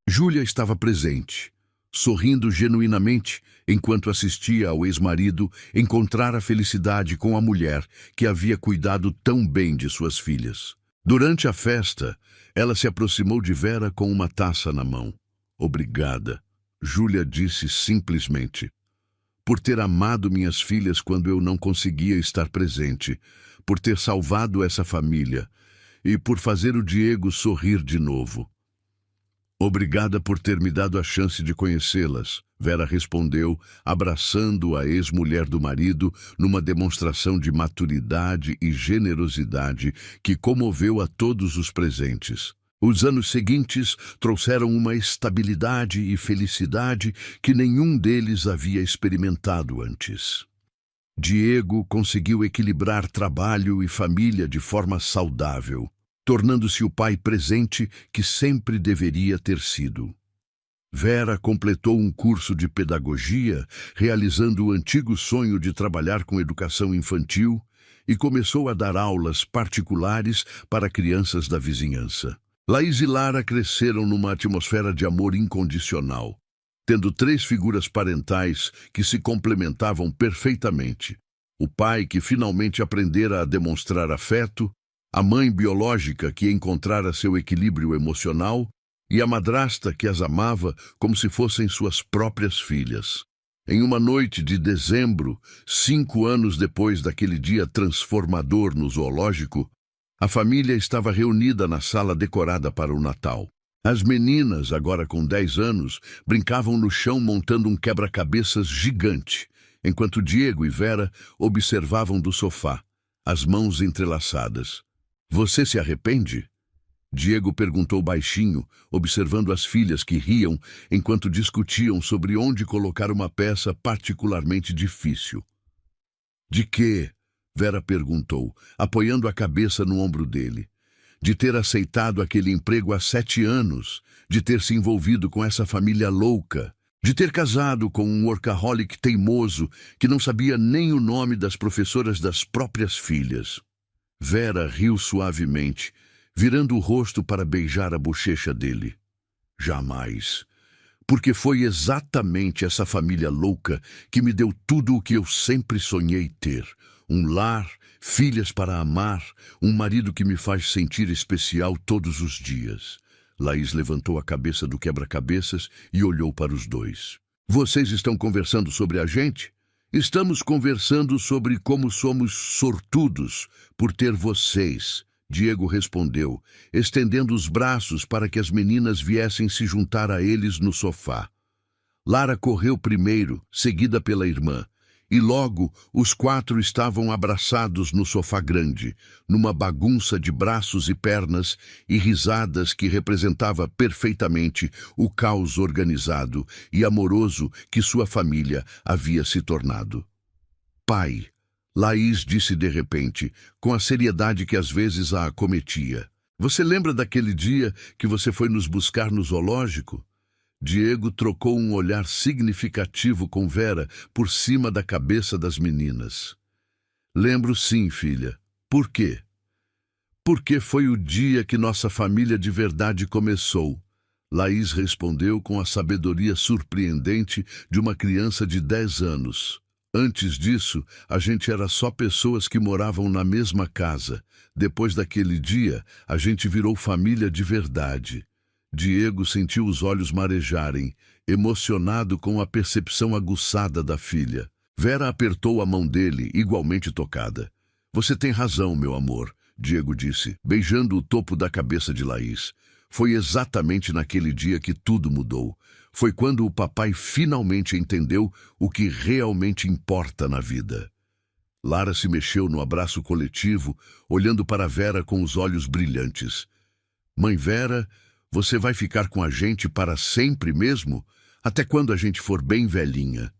Júlia estava presente, sorrindo genuinamente enquanto assistia ao ex-marido encontrar a felicidade com a mulher que havia cuidado tão bem de suas filhas. Durante a festa, ela se aproximou de Vera com uma taça na mão. "Obrigada", Júlia disse simplesmente, "por ter amado minhas filhas quando eu não conseguia estar presente, por ter salvado essa família e por fazer o Diego sorrir de novo." "Obrigada por ter me dado a chance de conhecê-las", Vera respondeu, abraçando a ex-mulher do marido numa demonstração de maturidade e generosidade que comoveu a todos os presentes. Os anos seguintes trouxeram uma estabilidade e felicidade que nenhum deles havia experimentado antes. Diego conseguiu equilibrar trabalho e família de forma saudável, tornando-se o pai presente que sempre deveria ter sido. Vera completou um curso de pedagogia, realizando o antigo sonho de trabalhar com educação infantil, e começou a dar aulas particulares para crianças da vizinhança. Laís e Lara cresceram numa atmosfera de amor incondicional, tendo 3 figuras parentais que se complementavam perfeitamente. O pai que finalmente aprendera a demonstrar afeto, a mãe biológica que encontrara seu equilíbrio emocional e a madrasta que as amava como se fossem suas próprias filhas. Em uma noite de dezembro, 5 anos depois daquele dia transformador no zoológico, a família estava reunida na sala decorada para o Natal. As meninas, agora com 10 anos, brincavam no chão montando um quebra-cabeças gigante, enquanto Diego e Vera observavam do sofá, as mãos entrelaçadas. "Você se arrepende?" Diego perguntou baixinho, observando as filhas que riam enquanto discutiam sobre onde colocar uma peça particularmente difícil. "De quê?" Vera perguntou, apoiando a cabeça no ombro dele. "De ter aceitado aquele emprego há 7 anos, de ter se envolvido com essa família louca, de ter casado com um workaholic teimoso que não sabia nem o nome das professoras das próprias filhas." Vera riu suavemente, virando o rosto para beijar a bochecha dele. "Jamais. Porque foi exatamente essa família louca que me deu tudo o que eu sempre sonhei ter. Um lar, filhas para amar, um marido que me faz sentir especial todos os dias." Laís levantou a cabeça do quebra-cabeças e olhou para os dois. "Vocês estão conversando sobre a gente? Estamos conversando sobre como somos sortudos por ter vocês." Diego respondeu, estendendo os braços para que as meninas viessem se juntar a eles no sofá. Lara correu primeiro, seguida pela irmã, e logo os 4 estavam abraçados no sofá grande, numa bagunça de braços e pernas e risadas que representava perfeitamente o caos organizado e amoroso que sua família havia se tornado. "Pai", Laís disse de repente, com a seriedade que às vezes a acometia. "Você lembra daquele dia que você foi nos buscar no zoológico?" Diego trocou um olhar significativo com Vera por cima da cabeça das meninas. "Lembro sim, filha. Por quê?" "Porque foi o dia que nossa família de verdade começou." Laís respondeu com a sabedoria surpreendente de uma criança de 10 anos. "Antes disso, a gente era só pessoas que moravam na mesma casa. Depois daquele dia, a gente virou família de verdade." Diego sentiu os olhos marejarem, emocionado com a percepção aguçada da filha. Vera apertou a mão dele, igualmente tocada. "Você tem razão, meu amor", Diego disse, beijando o topo da cabeça de Laís. "Foi exatamente naquele dia que tudo mudou. Foi quando o papai finalmente entendeu o que realmente importa na vida." Lara se mexeu no abraço coletivo, olhando para Vera com os olhos brilhantes. "Mãe Vera, você vai ficar com a gente para sempre mesmo? Até quando a gente for bem velhinha?"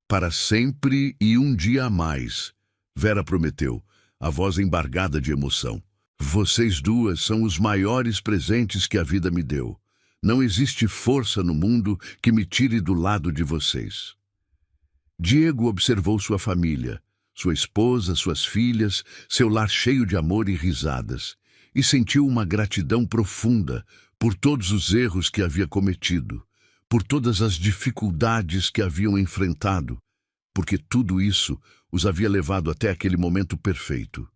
"Para sempre e um dia a mais", Vera prometeu, a voz embargada de emoção. "Vocês duas são os maiores presentes que a vida me deu. Não existe força no mundo que me tire do lado de vocês." Diego observou sua família, sua esposa, suas filhas, seu lar cheio de amor e risadas, e sentiu uma gratidão profunda por todos os erros que havia cometido, por todas as dificuldades que haviam enfrentado, porque tudo isso os havia levado até aquele momento perfeito.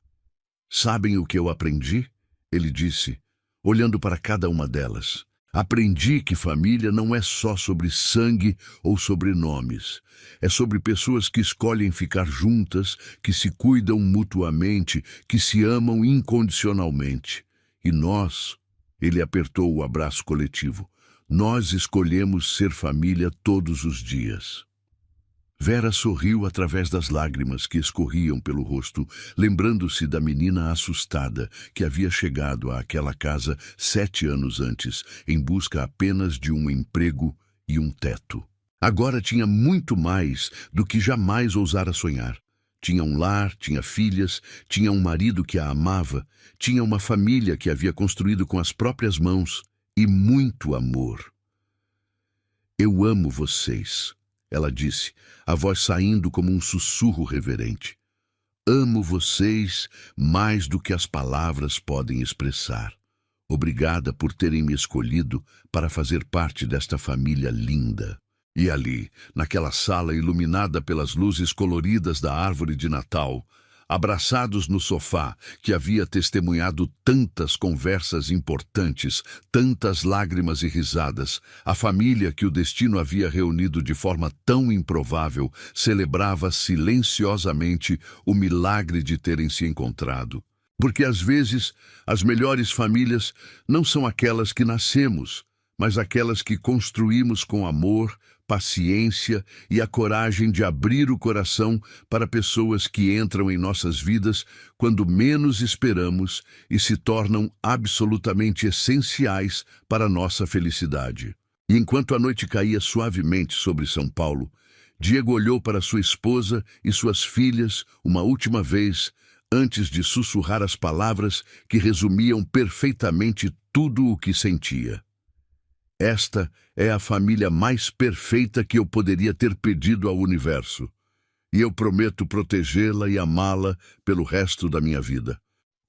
"Sabem o que eu aprendi?" ele disse, olhando para cada uma delas. "Aprendi que família não é só sobre sangue ou sobrenomes. É sobre pessoas que escolhem ficar juntas, que se cuidam mutuamente, que se amam incondicionalmente. E nós," ele apertou o abraço coletivo, "nós escolhemos ser família todos os dias." Vera sorriu através das lágrimas que escorriam pelo rosto, lembrando-se da menina assustada que havia chegado àquela casa 7 anos antes, em busca apenas de um emprego e um teto. Agora tinha muito mais do que jamais ousara sonhar. Tinha um lar, tinha filhas, tinha um marido que a amava, tinha uma família que havia construído com as próprias mãos e muito amor. Eu amo vocês, ela disse, a voz saindo como um sussurro reverente. Amo vocês mais do que as palavras podem expressar. Obrigada por terem me escolhido para fazer parte desta família linda. E ali, naquela sala iluminada pelas luzes coloridas da árvore de Natal, abraçados no sofá que havia testemunhado tantas conversas importantes, tantas lágrimas e risadas, a família que o destino havia reunido de forma tão improvável celebrava silenciosamente o milagre de terem se encontrado. Porque às vezes as melhores famílias não são aquelas que nascemos, mas aquelas que construímos com amor, paciência e a coragem de abrir o coração para pessoas que entram em nossas vidas quando menos esperamos e se tornam absolutamente essenciais para nossa felicidade. E enquanto a noite caía suavemente sobre São Paulo, Diego olhou para sua esposa e suas filhas uma última vez antes de sussurrar as palavras que resumiam perfeitamente tudo o que sentia. Esta é a família mais perfeita que eu poderia ter pedido ao universo. E eu prometo protegê-la e amá-la pelo resto da minha vida.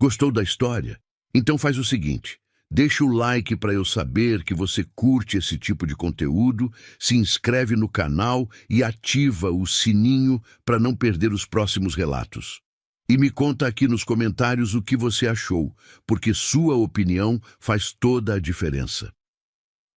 Gostou da história? Então faz o seguinte, deixa o like para eu saber que você curte esse tipo de conteúdo, se inscreve no canal e ativa o sininho para não perder os próximos relatos. E me conta aqui nos comentários o que você achou, porque sua opinião faz toda a diferença.